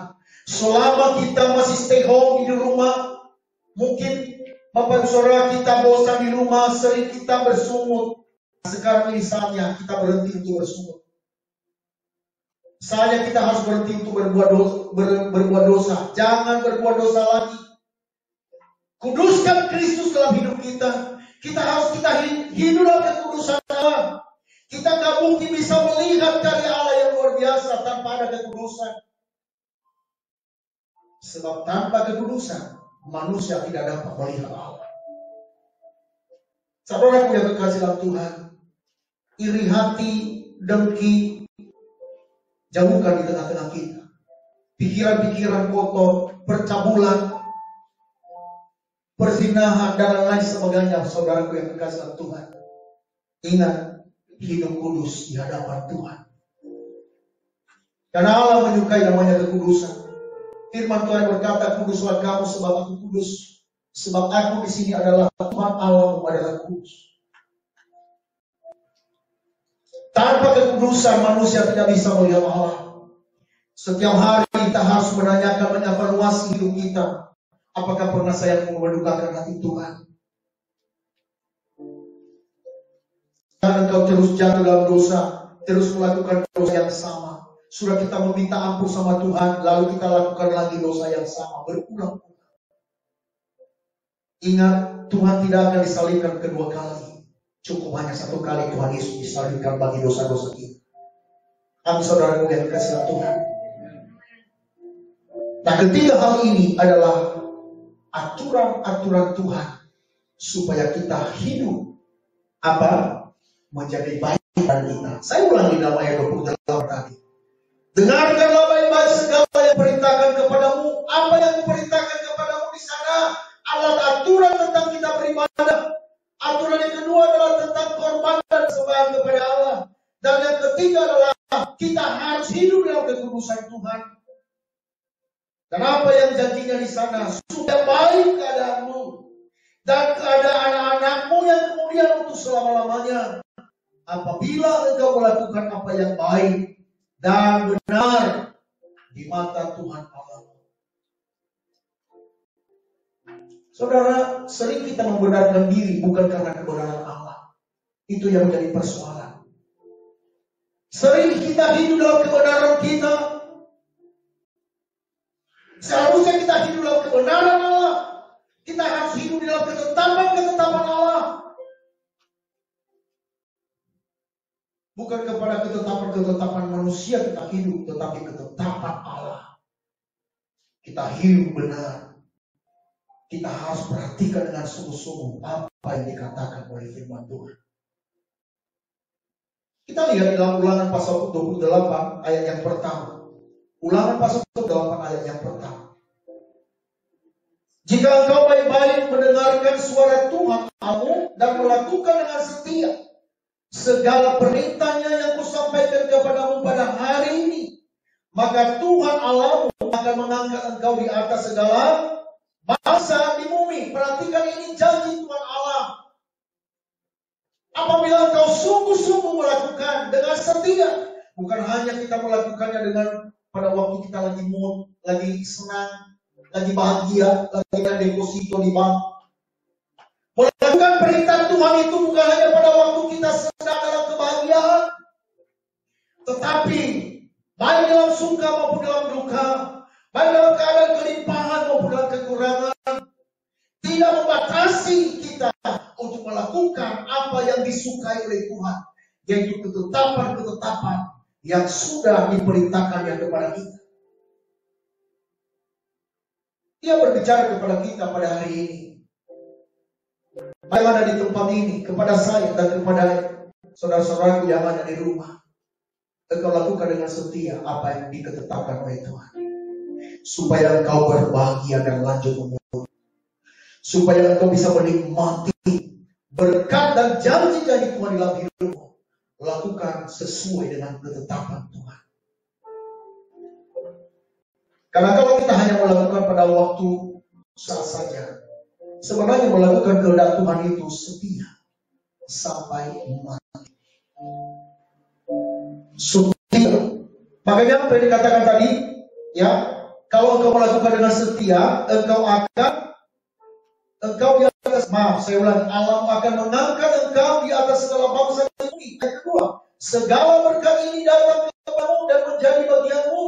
Selama kita masih stay home di rumah, mungkin Bapak Ibu Saudara kita bosan di rumah, sering kita bersungut. Sekarang ini saatnya kita berhenti untuk bersungut. Saatnya kita harus berhenti untuk berbuat dosa. Jangan berbuat dosa lagi. Kuduskan Kristus dalam hidup kita. Kita hidup dalam kekudusan Allah. Kita gak mungkin bisa melihat karya Allah yang luar biasa tanpa ada kekudusan. Sebab tanpa kekudusan manusia tidak dapat melihat Allah. Saudaraku yang kekasih dalam Tuhan, iri hati, dengki, jauhkan di tengah-tengah kita. Pikiran-pikiran kotor, percabulan, perzinahan, dan lain sebagainya. Saudaraku yang kekasih dalam Tuhan, ingat, hidup kudus di hadapan Tuhan. Karena Allah menyukai namanya kekudusan. Firman Tuhan berkata, kuduslah kamu sebab aku kudus. Sebab aku di sini adalah Tuhan Allah adalah kudus. Tanpa kekudusan manusia tidak bisa melihat Allah. Setiap hari kita harus menanyakan, mengevaluasi hidup kita. Apakah pernah saya mendukakan hati Tuhan? Jangan engkau terus jatuh dalam dosa, terus melakukan dosa yang sama. Sudah kita meminta ampun sama Tuhan, lalu kita lakukan lagi dosa yang sama, berulang-ulang. Ingat, Tuhan tidak akan disalibkan kedua kali. Cukup hanya satu kali Tuhan Yesus disalibkan bagi dosa-dosa kita. Kami saudaraku yang dikasihi Tuhan. Nah, ketiga hal ini adalah aturan-aturan Tuhan supaya kita hidup menjadi baik dan kita. Saya ulangi dalam ayat 28 tadi. Dengarkanlah baik-baik segala yang perintahkan kepadamu. Apa yang kuperintahkan kepadamu di sana adalah aturan tentang kita beribadah. Aturan yang kedua adalah tentang korban dan sembahyang kepada Allah. Dan yang ketiga adalah kita harus hidup dalam kekudusan Tuhan. Dan apa yang janjinya di sana sudah baik keadaanmu dan keadaan anak-anakmu yang kemudian untuk selama-lamanya. Apabila engkau melakukan apa yang baik dan benar di mata Tuhan Allah. Saudara, sering kita membenarkan diri bukan karena kebenaran Allah. Itu yang menjadi persoalan. Sering kita hidup dalam kebenaran kita. Seharusnya kita hidup dalam kebenaran Allah. Kita harus hidup dalam ketetapan Allah. Bukan kepada ketetapan manusia kita hidup, tetapi ketetapan Allah. Kita hidup benar. Kita harus perhatikan dengan sungguh-sungguh apa yang dikatakan oleh firman Tuhan. Kita lihat dalam Ulangan pasal 28 ayat yang pertama. Ulangan pasal 28 ayat yang pertama. Jika engkau baik-baik mendengarkan suara Tuhan Allahmu dan melakukan dengan setia segala perintahnya yang kusampaikan kepadamu pada hari ini, maka Tuhan Allahmu akan mengangkat engkau di atas segala bangsa di bumi. Perhatikan, ini janji Tuhan Allah. Apabila engkau sungguh-sungguh melakukan dengan setia, bukan hanya kita melakukannya dengan pada waktu kita lagi mood, lagi senang, lagi bahagia, lagi ada deposito di bank. Melakukan perintah Tuhan itu bukan hanya pada waktu kita sedang dalam kebahagiaan, tetapi baik dalam suka maupun dalam duka, baik dalam keadaan kelimpahan maupun dalam kekurangan, tidak membatasi kita untuk melakukan apa yang disukai oleh Tuhan, yaitu ketetapan-ketetapan yang sudah diperintahkannya kepada kita. Dia berbicara kepada kita pada hari ini. Baik yang ada di tempat ini, kepada saya dan kepada saudara-saudaraku yang ada di rumah. Engkau lakukan dengan setia apa yang ditetapkan oleh Tuhan. Supaya engkau berbahagia dan lanjut umur. Supaya engkau bisa menikmati berkat dan janji-janji Tuhan dalam hidupmu. Lakukan sesuai dengan ketetapan Tuhan. Karena kalau kita hanya melakukan pada waktu saat saja, sebenarnya melakukan kehendak Tuhan itu setia sampai mati. Setia. Makanya apa yang dikatakan tadi, ya, kalau engkau melakukan dengan setia, engkau di atas, saya ulangi, Allah akan mengangkat engkau di atas segala bangsa di bumi. Yang kedua, segala berkat ini datang kepadamu dan menjadi bagianmu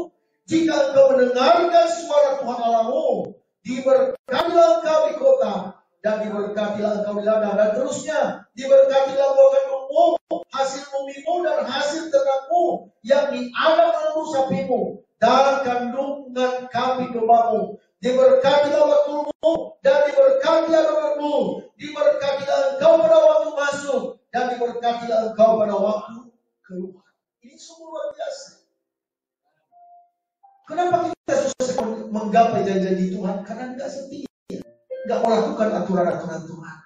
jika engkau mendengarkan suara Tuhan Allahmu. Diberkatilah engkau di kota dan diberkatilah engkau di ladang, dan terusnya diberkatilah buah kandungmu, hasil bumimu dan hasil ternakmu, yakni anak lembu sapimu dan kandungan kambing dombamu, Diberkatilah waktumu dan diberkatilah doamu. Diberkatilah engkau pada waktu masuk dan diberkatilah engkau pada waktu keluar. Ini semua luar biasa. Kenapa kita susah menggapai janji Tuhan? Karena tidak setia, tidak melakukan aturan-aturan Tuhan.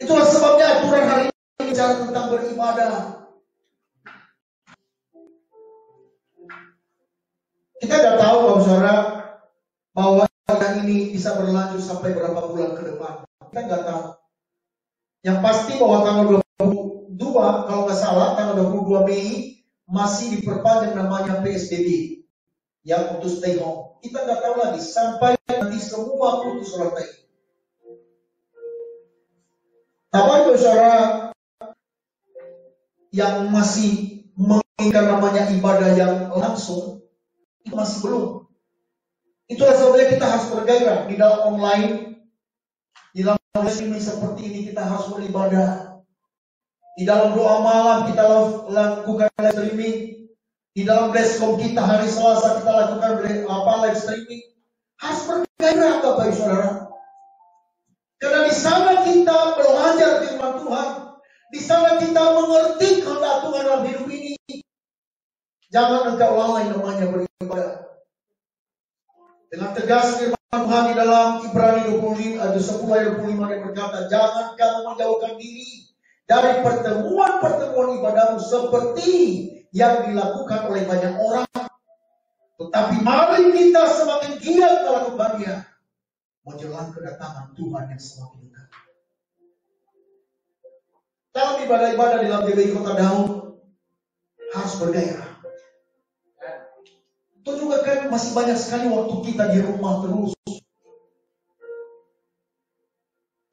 Itulah sebabnya aturan hari ini bicara tentang beribadah. Kita tidak tahu, Bapak Saudara, bahwa yang ini bisa berlanjut sampai berapa bulan ke depan. Kita nggak tahu. Yang pasti bahwa tanggal 22, kalau nggak salah, tanggal 22 Mei masih diperpanjang namanya PSBB, yang untuk stay home. Kita nggak tahu lagi sampai nanti semua putus rantai. Tapi Bapak Saudara yang masih menginginkan namanya ibadah yang langsung, itu masih belum. Itulah sebabnya kita harus bergairah di dalam online, di dalam streaming seperti ini kita harus beribadah. Di dalam doa malam kita lakukan live streaming. Di dalam Blesscom kita hari Selasa kita lakukan live streaming. Harus bergairah Bapak Saudara. Karena di sana kita belajar firman Tuhan. Di sana kita mengerti kehendak Tuhan dalam hidup ini. Jangan engkau lalai namanya beribadah. Dengan tegas firman Tuhan di dalam Ibrani 10 ayat 25 yang berkata, jangan kamu menjauhkan diri dari pertemuan-pertemuan ibadahmu seperti yang dilakukan oleh banyak orang. Tetapi mari kita semakin giat melakukannya menjelang kedatangan Tuhan yang semakin dekat. Dalam ibadah-ibadah di dalam GBI Kota Daud harus bergairah. Itu juga kan masih banyak sekali waktu kita di rumah terus.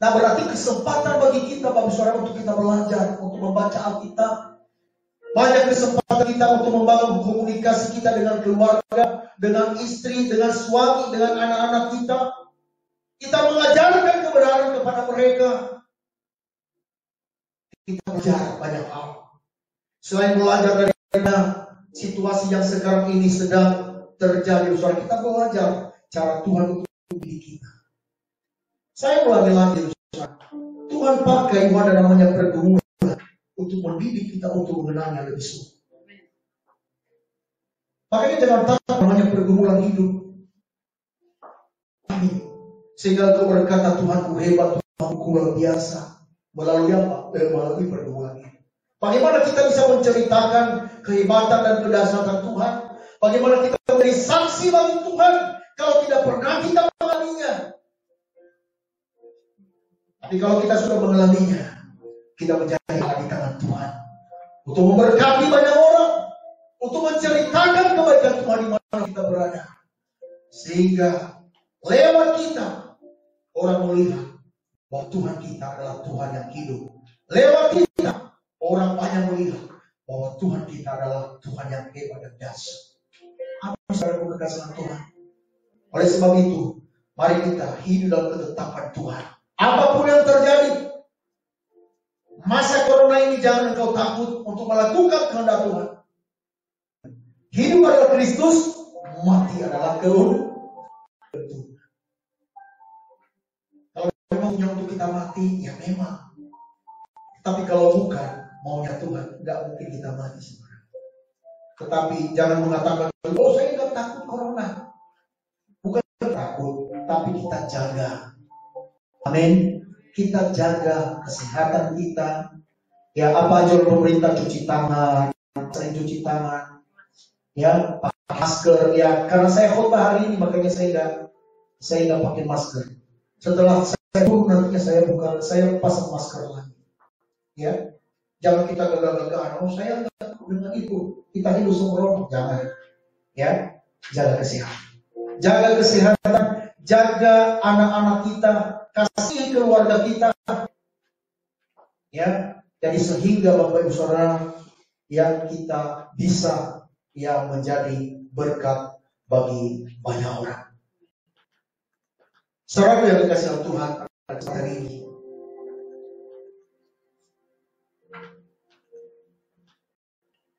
Nah berarti kesempatan bagi kita Bapak Saudara untuk kita belajar, untuk membaca Alkitab. Banyak kesempatan kita untuk membangun komunikasi kita dengan keluarga, dengan istri, dengan suami, dengan anak-anak kita. Kita mengajarkan kebenaran kepada mereka. Kita belajar banyak hal. Selain belajar dari situasi yang sekarang ini sedang terjadi, saudara, kita belajar cara Tuhan untuk mendidik kita. Saya ulangi lagi, saudara. Tuhan pakai wadah namanya pergumulan untuk mendidik kita untuk mengenalnya lebih sungguh. Makanya jangan takut namanya pergumulan hidup. Amin. Sehingga kau berkata Tuhanku hebat, Tuhanku luar biasa. Melalui apa? Melalui pergumulan ini. Bagaimana kita bisa menceritakan kehebatan dan kedahsyatan Tuhan? Bagaimana kita menjadi saksi bagi Tuhan kalau tidak pernah kita mengalaminya? Tapi kalau kita sudah mengalaminya, kita menjadi di tangan Tuhan untuk memberkati banyak orang, untuk menceritakan kebaikan Tuhan di mana kita berada, sehingga lewat kita orang melihat bahwa Tuhan kita adalah Tuhan yang hidup. Lewat kita orang banyak melihat bahwa Tuhan kita adalah Tuhan yang hebat dan dahsyat. Apa saudara kekasihan Tuhan? Oleh sebab itu, mari kita hidup dalam ketetapan Tuhan. Apapun yang terjadi, masa corona ini jangan engkau takut untuk melakukan kehendak Tuhan. Hidup adalah Kristus, mati adalah kehendak. Kalau memang punya untuk kita mati, ya memang. Tapi kalau bukan maunya Tuhan, tidak mungkin kita mati sebenarnya. Tetapi jangan mengatakan, oh saya tidak takut corona. Bukan takut, tapi kita jaga. Amin. Kita jaga kesehatan kita. Ya apa aja pemerintah cuci tangan, sering cuci tangan. Ya pakai masker. Ya karena saya khotbah hari ini makanya saya nggak pakai masker. Setelah saya turun nantinya saya pasang masker lagi. Ya jangan kita gagah-gagahan. Oh saya nggak dengan itu. Kita hidup sembrono. Jangan. Ya jaga kesehatan. Jaga kesehatan. Jaga anak-anak kita. Kasih keluarga kita, ya. Jadi sehingga Bapak Ibu Saudara yang kita bisa ya menjadi berkat bagi banyak orang. Saudara yang dikasihi Tuhan hari ini,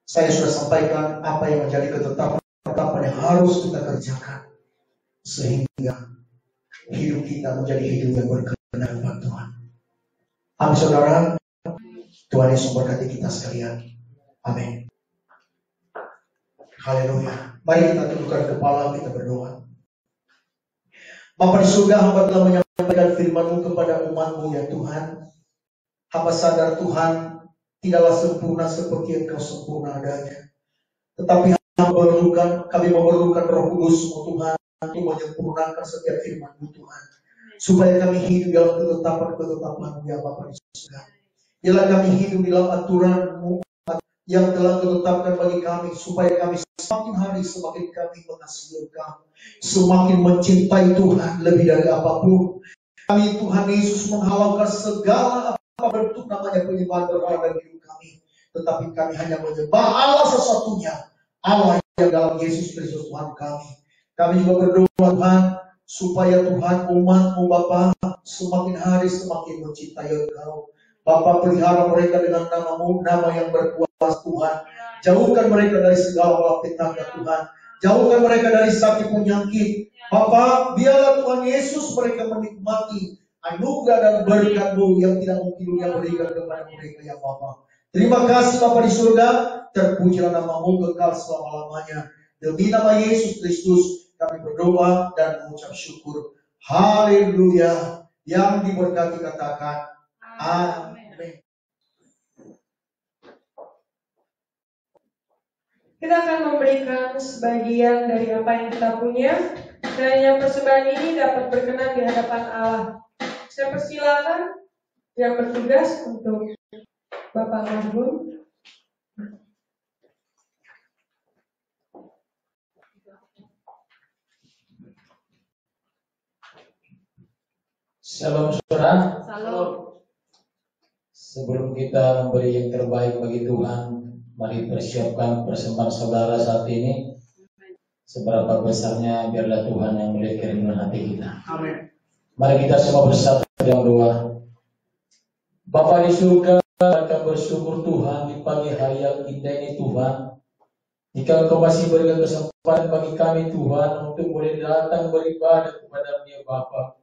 saya sudah sampaikan apa yang menjadi ketetapan yang harus kita kerjakan. sehingga hidup kita menjadi hidup yang berkenan buat Tuhan. Amin saudara. Tuhan Yesus memberkati kita sekalian. Amin. Haleluya. Mari kita tundukkan kepala, kita berdoa. Bapa di surga, hamba telah menyampaikan firman-Mu kepada umat-Mu ya Tuhan. Hamba sadar Tuhan tidaklah sempurna seperti Engkau sempurna adanya. Tetapi kami memerlukan Roh Kudus-Mu Tuhan untuk menyempurnakan setiap firman-Mu Tuhan. Supaya kami hidup dalam ketetapan-ketetapan-Mu ya Bapa di surga. Biarlah kami hidup dalam aturan-Mu yang telah ditetapkan bagi kami, supaya kami semakin hari semakin kami mengasihi Engkau, semakin mencintai Tuhan lebih dari apapun. Kami Tuhan Yesus menghalalkan segala apa bentuk namanya penyembahan berhala dalam hidup kami, tetapi kami hanya menyembah Allah sesatunya, Allah yang dalam Yesus Kristus Tuhan kami. Kami juga berdoa Tuhan, supaya Tuhan umat-Mu Bapa semakin hari semakin mencintai Engkau. Bapa, pelihara mereka dengan nama-Mu, nama yang berkuasa Tuhan. Jauhkan mereka dari segala malapetaka Tuhan. Jauhkan mereka dari sakit penyakit. Bapa, biarlah Tuhan Yesus mereka menikmati anugerah dan berkat-Mu yang tidak mungkin Dunia berikan kepada mereka ya Bapa. Terima kasih Bapa di surga. Terpujilah nama-Mu kekal selama-lamanya. Demi nama Yesus Kristus kami berdoa dan mengucap syukur. Haleluya. Yang diberkati katakan amin. Kita akan memberikan sebagian dari apa yang kita punya. Kiranya persembahan ini dapat berkenan di hadapan Allah. Saya persilakan yang bertugas untuk Bapak Margun. Shalom saudara. Salam. Sebelum kita memberi yang terbaik bagi Tuhan, mari persiapkan persembahan saudara saat ini. Seberapa besarnya biarlah Tuhan yang melihat kerinduan hati kita. Amin. Mari kita semua bersatu dalam doa. Bapa di surga, kita bersyukur Tuhan di pagi hari yang indah ini Tuhan. Jika Engkau masih berikan kesempatan bagi kami Tuhan untuk boleh datang beribadah kepada Dia Bapa.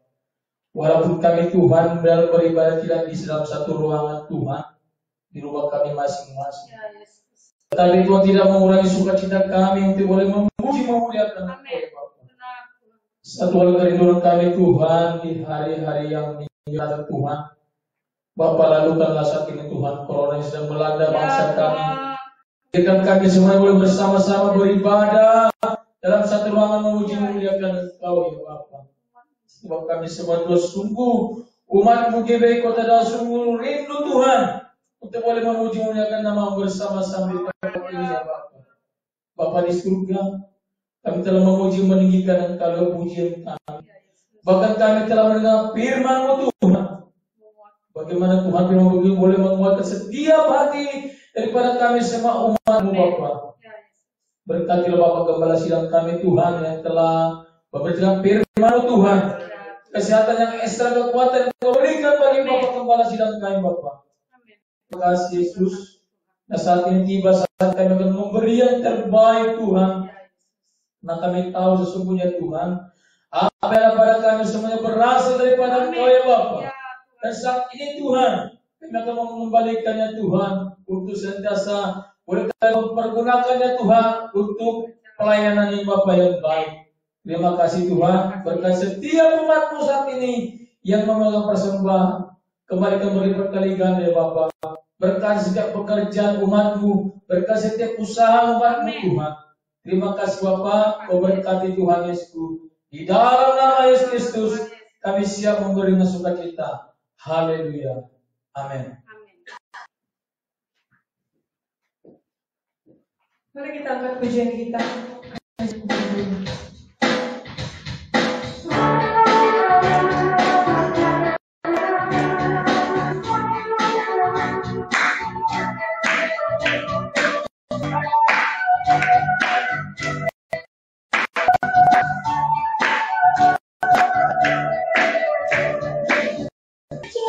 Walaupun kami Tuhan beribadah tidak di dalam satu ruangan Tuhan, di rumah kami masing-masing. Tetapi Tuhan tidak mengurangi sukacita kami untuk boleh memuji memuliakan Engkau. Satu hal kerinduan kami Tuhan di hari-hari yang meninggal Tuhan. Bapa, lalukanlah saat ini Tuhan corona yang sedang melanda bangsa kami. Jika kami semua boleh bersama-sama beribadah dalam satu ruangan memuji memuliakan Engkau ya Bapa. Sebab kami semua Tuhan sungguh umat-Mu GBI Kota Dau sungguh rindu Tuhan untuk boleh memuji memuliakan nama-Mu bersama-sama di tempat ini ya Bapa. Bapa di surga, kami telah memuji meninggikan Engkau pujian kami. Bahkan kami telah mendengar firman-Mu Tuhan. Bagaimana Tuhan firman-Mu boleh menguatkan setiap hati daripada kami semua umat-Mu Bapa. Berkatilah Bapa Gembala sidang kami Tuhan yang telah memberikan firman-Mu Tuhan. Kesehatan yang ekstra, kekuatan yang Kau berikan bagi Bapak Gembala sidang kami Bapak. Terima kasih Yesus. Nah saat ini tiba saat kami akan memberi yang terbaik Tuhan. Nah kami tahu sesungguhnya Tuhan, apa yang pada kami semuanya berasal daripada Engkau ya Bapak. Dan saat ini Tuhan, kami akan mengembalikannya Tuhan untuk sentiasa boleh kami mempergunakannya Tuhan untuk pelayanan yang Bapak yang baik. Terima kasih Tuhan, berkat setiap umat-Mu saat ini yang memegang persembahan, kembalikan beri berkali ganda ya Bapak. Berkat setiap pekerjaan umat-Mu, berkat setiap usaha umat-Mu Tuhan. Terima kasih Bapak, Kau berkati Tuhan Yesus. Di dalam nama Yesus Kristus, kami siap memberi sukacita. Haleluya. Amin. Mari kita angkat pujian kita.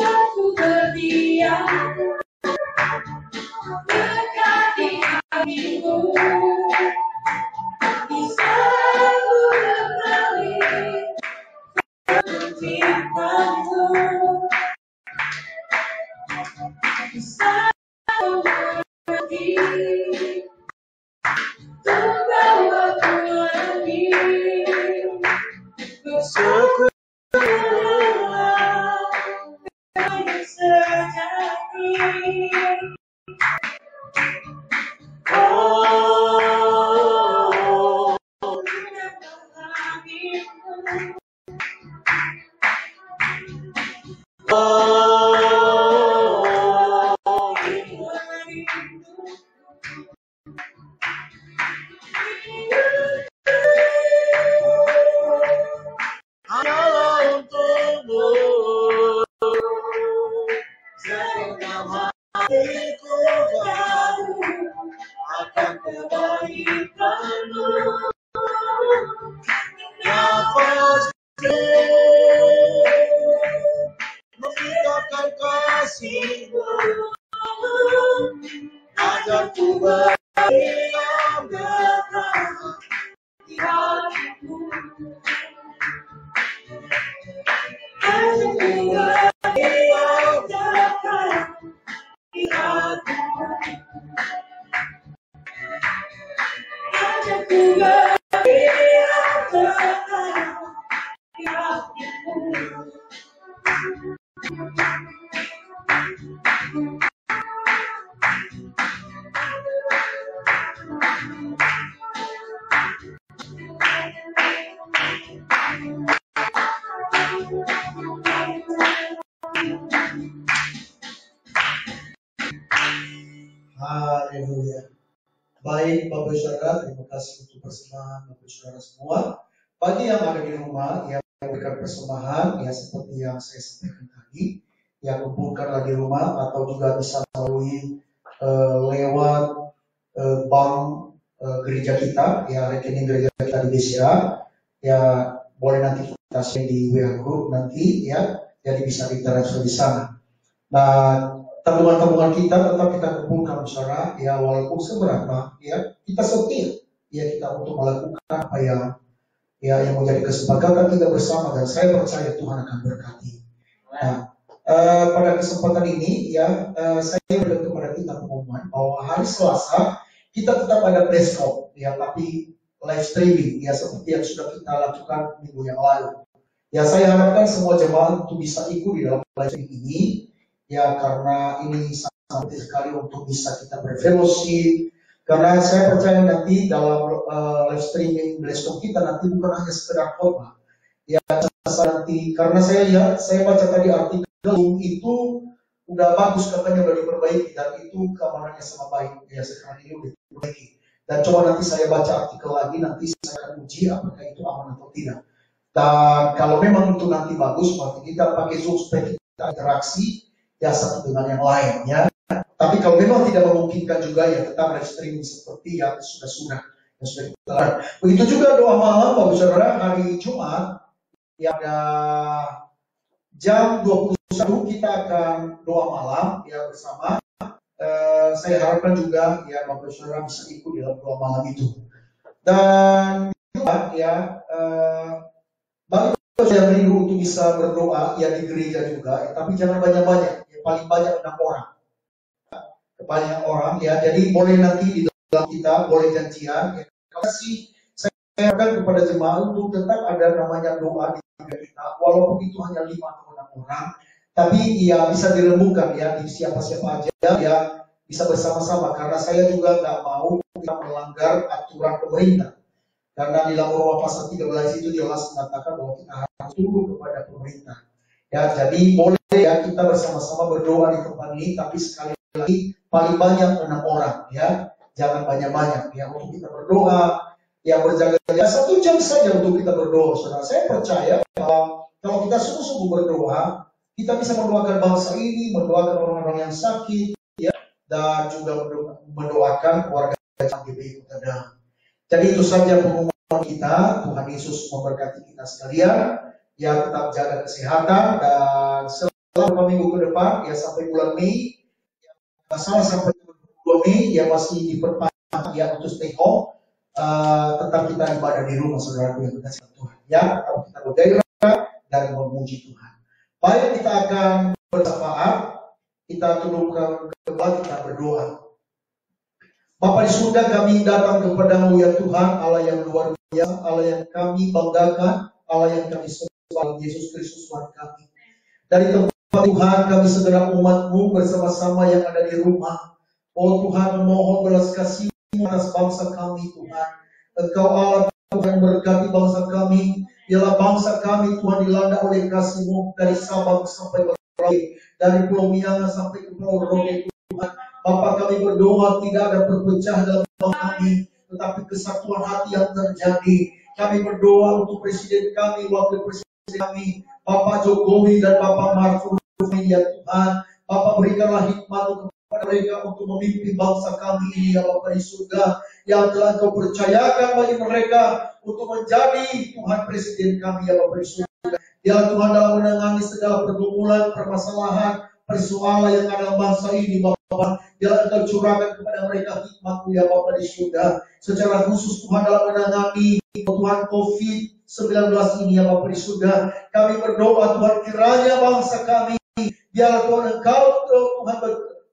Aku berdiam dekat di hatimu, bisa ku berkali kebaikan-Mu. Nafas memberitakan kasih-Mu, ajar ku berdiam dekat Di hatiku, ajar ku berdiam dekat di hatiku, ajar ku berdiam dekat di hatiku. Haleluya. Baik Bapak Saudara, terima kasih untuk persembahan Bapak Saudara semua. Bagi yang ada di rumah yang memberikan persembahan, ya seperti yang saya sampaikan tadi, yang kumpulkanlah di rumah atau juga bisa melalui lewat bank gereja kita, ya rekening gereja kita di BCA, ya boleh nanti kita share di WA Group nanti, ya jadi bisa ditransfer di sana. Nah, tabungan-tabungan kita tetap kita kumpulkan saudara, ya walaupun seberapa, ya kita setia, ya kita untuk melakukan apa yang menjadi kesepakatan kita bersama, dan saya percaya Tuhan akan berkati. Nah, pada kesempatan ini, ya saya berikan kepada kita pengumuman bahwa hari Selasa kita tetap ada preskon, ya tapi live streaming, ya seperti yang sudah kita lakukan minggu yang lalu. Ya saya harapkan semua jemaat untuk bisa ikut di dalam live streaming ini. Ya karena ini sangat penting sekali untuk bisa kita berfellowship. Karena saya percaya nanti dalam live streaming Blesscom kita nanti bukan hanya sekedar khotbah. Ya nanti karena saya baca tadi artikel itu udah bagus katanya udah diperbaiki dan itu keamanannya sama baik. Ya sekarang ini udah diperbaiki. Dan coba nanti saya baca artikel lagi, nanti saya akan uji apakah itu aman atau tidak. Dan kalau memang itu nanti bagus, berarti kita pakai Zoom supaya kita interaksi ya satu dengan yang lain, ya. Tapi kalau memang tidak memungkinkan juga, ya tetap live streaming seperti yang sudah kita. Begitu juga doa malam Bapak Saudara hari Jumat, ya ada jam 21 kita akan doa malam ya bersama. Saya harapkan juga ya Bapak Saudara bisa ikut dalam doa malam itu. Dan juga ya bagi yang rindu untuk bisa berdoa ya di gereja juga, ya, tapi jangan banyak-banyak. Paling banyak 6 orang, banyak orang ya. Jadi boleh nanti di dalam kita boleh janjian. Ya. Kasih saya harapkan kepada jemaah untuk tetap ada namanya doa di kita, walaupun itu hanya 5 atau 6 orang, tapi ya bisa dirembukan ya di siapa-siapa aja ya bisa bersama-sama. Karena saya juga nggak mau kita melanggar aturan pemerintah. Karena di dalam Roma pasal 13 itu jelas mengatakan bahwa kita harus tunduk kepada pemerintah. Ya, jadi boleh ya kita bersama-sama berdoa di tempat ini, tapi sekali lagi paling banyak 6 orang ya, jangan banyak-banyak ya untuk kita berdoa, ya berjaga-jaga 1 jam saja untuk kita berdoa. Saudara, saya percaya bahwa kalau kita sungguh-sungguh berdoa, kita bisa mendoakan bangsa ini, mendoakan orang-orang yang sakit, ya, dan juga mendoakan keluarga GBI Kota Dam. Jadi itu saja pengumuman kita. Tuhan Yesus memberkati kita sekalian. Ya tetap jaga kesehatan dan selama minggu ke depan ya sampai bulan Mei ya, masalah sampai bulan Mei ya masih diperpanjang ya untuk stay home, tetap kita ibadah di rumah saudara yang kasih Tuhan ya, tetap kita bergairah dan memuji Tuhan. Baik, kita akan berdoa, kita tundukkan kepala, kita berdoa. Bapa di surga, kami datang kepada-Mu ya Tuhan, Allah yang luar biasa, Allah yang kami banggakan, Allah yang kami Yesus Kristus Tuhan kami. Dari tempat Tuhan kami segera umat-Mu bersama-sama yang ada di rumah. Oh Tuhan, memohon belas kasih-Mu atas bangsa kami Tuhan. Engkau Allah Tuhan berkati bangsa kami. Ialah bangsa kami Tuhan dilanda oleh kasih-Mu dari Sabang sampai Merauke, dari Pulau Miangas sampai ke Pulau Rote Tuhan. Bapa kami berdoa tidak ada perpecahan dalam bangsa kami, tetapi kesatuan hati yang terjadi. Kami berdoa untuk presiden kami, wakil presiden kami, Bapak Jokowi dan Bapak Maruf ya Tuhan. Bapak berikanlah hikmat untuk mereka untuk memimpin bangsa kami ini ya Bapa di surga, yang telah Engkau percayakan bagi mereka untuk menjadi Tuhan Presiden kami ya Bapa di surga. Ya Tuhan, dalam menangani segala pergumulan, permasalahan, persoalan yang ada dalam bangsa ini Bapa, biar Engkau curahkan kepada mereka hikmat-Mu ya Bapa di surga. Secara khusus Tuhan dalam menangani Tuhan COVID-19 ini ya Bapa di surga, kami berdoa Tuhan kiranya bangsa kami, biar Tuhan Engkau Tuhan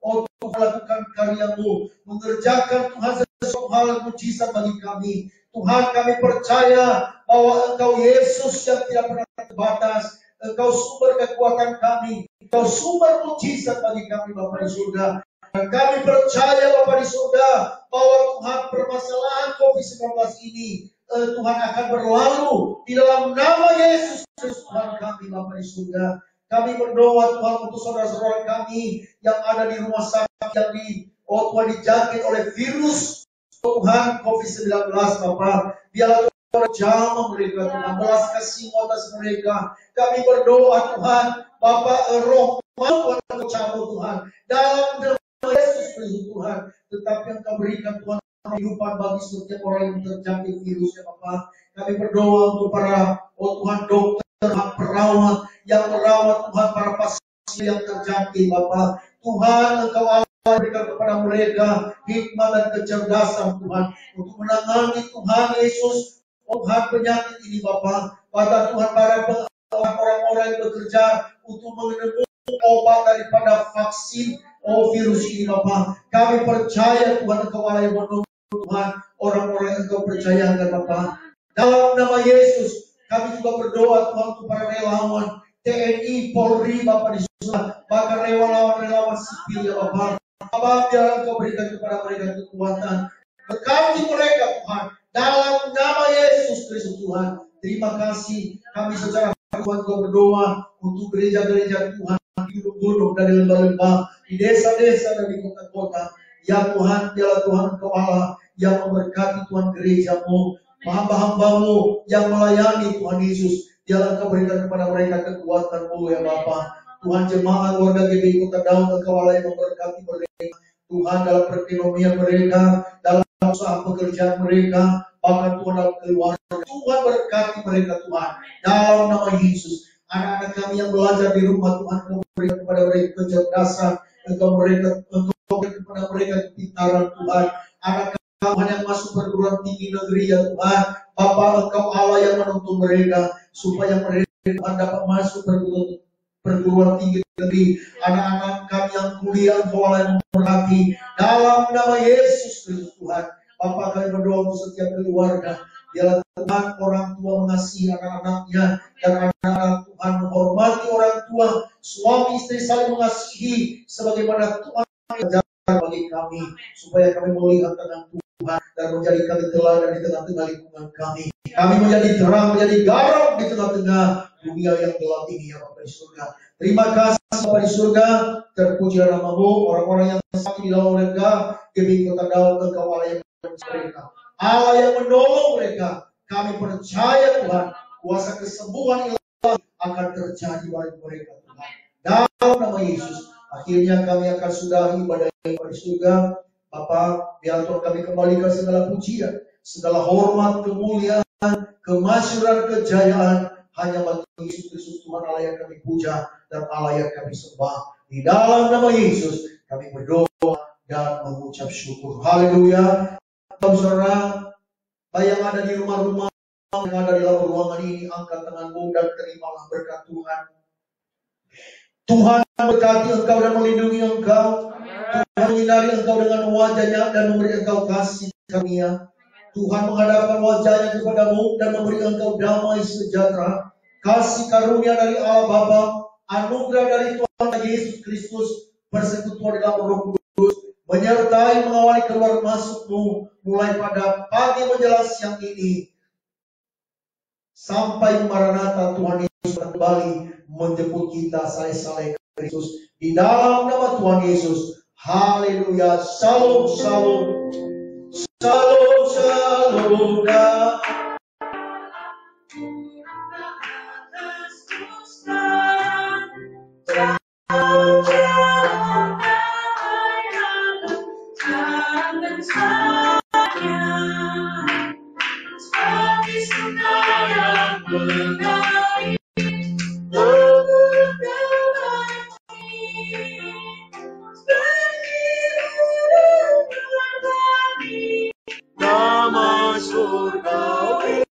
untuk melakukan karya-Mu, mengerjakan Tuhan sesuatu hal mujizat bagi kami. Tuhan, kami percaya bahwa Engkau Yesus yang tidak pernah terbatas, Engkau sumber kekuatan kami, Engkau sumber mujizat bagi kami Bapa di surga. Dan kami percaya Bapa di surga bahwa Tuhan permasalahan COVID-19 ini Tuhan akan berlalu di dalam nama Yesus Kristus Tuhan kami Bapa di surga. Kami berdoa Tuhan untuk saudara-saudara kami yang ada di rumah sakit yang Tuhan dijangkit oleh virus Tuhan COVID-19 Bapa. Biarlah Tuhan jamah mereka Tuhan, belas kasih atas mereka. Kami berdoa Tuhan, Bapa roh Tuhan Engkau cabut Tuhan dalam nama Yesus Kristus Tuhan. Tetapi Engkau berikan Tuhan kehidupan bagi setiap orang yang terjangkit virus ya Bapa. Kami berdoa untuk para Tuhan dokter, perawat yang merawat Tuhan para pasien yang terjangkit Bapa. Tuhan Engkau berikan kepada mereka hikmat dan kecerdasan Tuhan untuk menangani Tuhan Yesus Tuhan penyakit ini Bapa. Pada Tuhan para orang-orang yang bekerja untuk menemukan obat daripada vaksin virus ini Bapa. Kami percaya Tuhan Engkau Allah yang menolong Tuhan orang-orang yang Engkau percayakan Bapa. Dalam nama Yesus kami juga berdoa Tuhan untuk para relawan TNI, Polri, Bapa di surga, bahkan relawan sipil ya Bapa. Bapa, biar Engkau berikan kepada mereka kekuatan. Berkati mereka Tuhan, dalam nama Yesus Kristus Tuhan. Terima kasih, kami secara Tuhan Engkau berdoa untuk gereja-gereja Tuhan di gunung dan di lembah-lembah, di desa-desa dan di kota-kota. Ya Tuhan, biarlah Tuhan Engkau Allah yang memberkati Tuhan gereja-Mu, hamba-hamba-Mu yang melayani Tuhan Yesus. Biarlah Engkau berikan kepada mereka kekuatan-Mu ya Bapa. Tuhan, jemaat warga GBI Kota Daun Engkau Allah yang memberkati mereka. Tuhan, dalam perekonomian mereka, dalam usaha pekerjaan mereka, bahkan Tuhan dalam keluarga. Tuhan berkati mereka Tuhan. Dalam nama Yesus, anak-anak kami yang belajar di rumah Tuhan, Engkau berikan kepada mereka kecerdasan, Engkau berikan kepada mereka kepintaran Tuhan. Anak Tuhan yang masuk perguruan tinggi negeri ya Tuhan, Bapa Engkau Allah yang menuntun mereka supaya mereka Tuhan dapat masuk perguruan tinggi negeri. Anak-anak kami yang kuliah Engkau Allah yang memberkati dalam nama Yesus Kristus Tuhan. Bapa, kami berdoa untuk setiap keluarga. Biarlah Tuhan orang tua mengasihi anak-anaknya dan anak-anak Tuhan menghormati orang tua, suami istri saling mengasihi sebagaimana Tuhan ajarkan bagi kami, supaya kami melihat tangan Tuhan dan menjadi kami teladan di tengah-tengah lingkungan kami. Kami menjadi terang, menjadi garam di tengah-tengah dunia yang gelap ini ya Bapa di surga. Terima kasih Bapa di surga, terpuji nama-Mu. Orang-orang yang sakit di dalam mereka, GBI Kota Daun Engkau Allah yang mereka, Allah yang menolong mereka. Kami percaya Tuhan, kuasa kesembuhan ilahi akan terjadi bagi mereka Tuhan. Dalam nama Yesus, akhirnya kami akan sudahi ibadah di surga. Bapa, biar Tuhan kami kembalikan segala pujian, segala hormat, kemuliaan, kemasyhuran, kejayaan hanya bagi Yesus Kristus Tuhan Allah yang kami puja dan Allah yang kami sembah. Di dalam nama Yesus kami berdoa dan mengucap syukur. Haleluya. Saudara, yang ada di rumah-rumah, yang ada di dalam ruangan ini, angkat tanganmu dan terimalah berkat Tuhan. Tuhan berkati engkau dan melindungi engkau. Tuhan menyinari engkau dengan wajahnya dan memberi engkau kasih karunia. Tuhan menghadapkan wajahnya kepadamu dan memberi engkau damai sejahtera. Kasih karunia dari Allah Bapa, anugerah dari Tuhan Yesus Kristus, persekutuan dalam Roh Kudus, menyertai mengawali keluar masukmu mulai pada pagi menjelang siang ini sampai Maranatha Tuhan Yesus kembali menjemput kita saleh-saleh Kristus di dalam nama Tuhan Yesus. Haleluya. Shalom, shalom. Shalom, shalom. dan saya seperti sungai yang mengalir nama surgawi.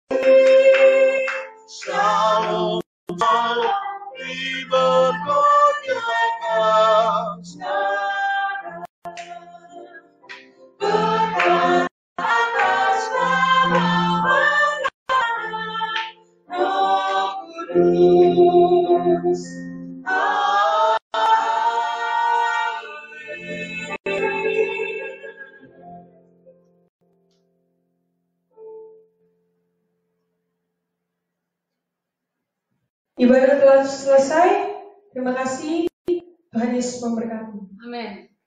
Shalom, shalom, diberkatikan sekarang. Berkat atas nama Roh Kudus. Ibadah telah selesai. Terima kasih. Tuhan Yesus memberkati. Amin.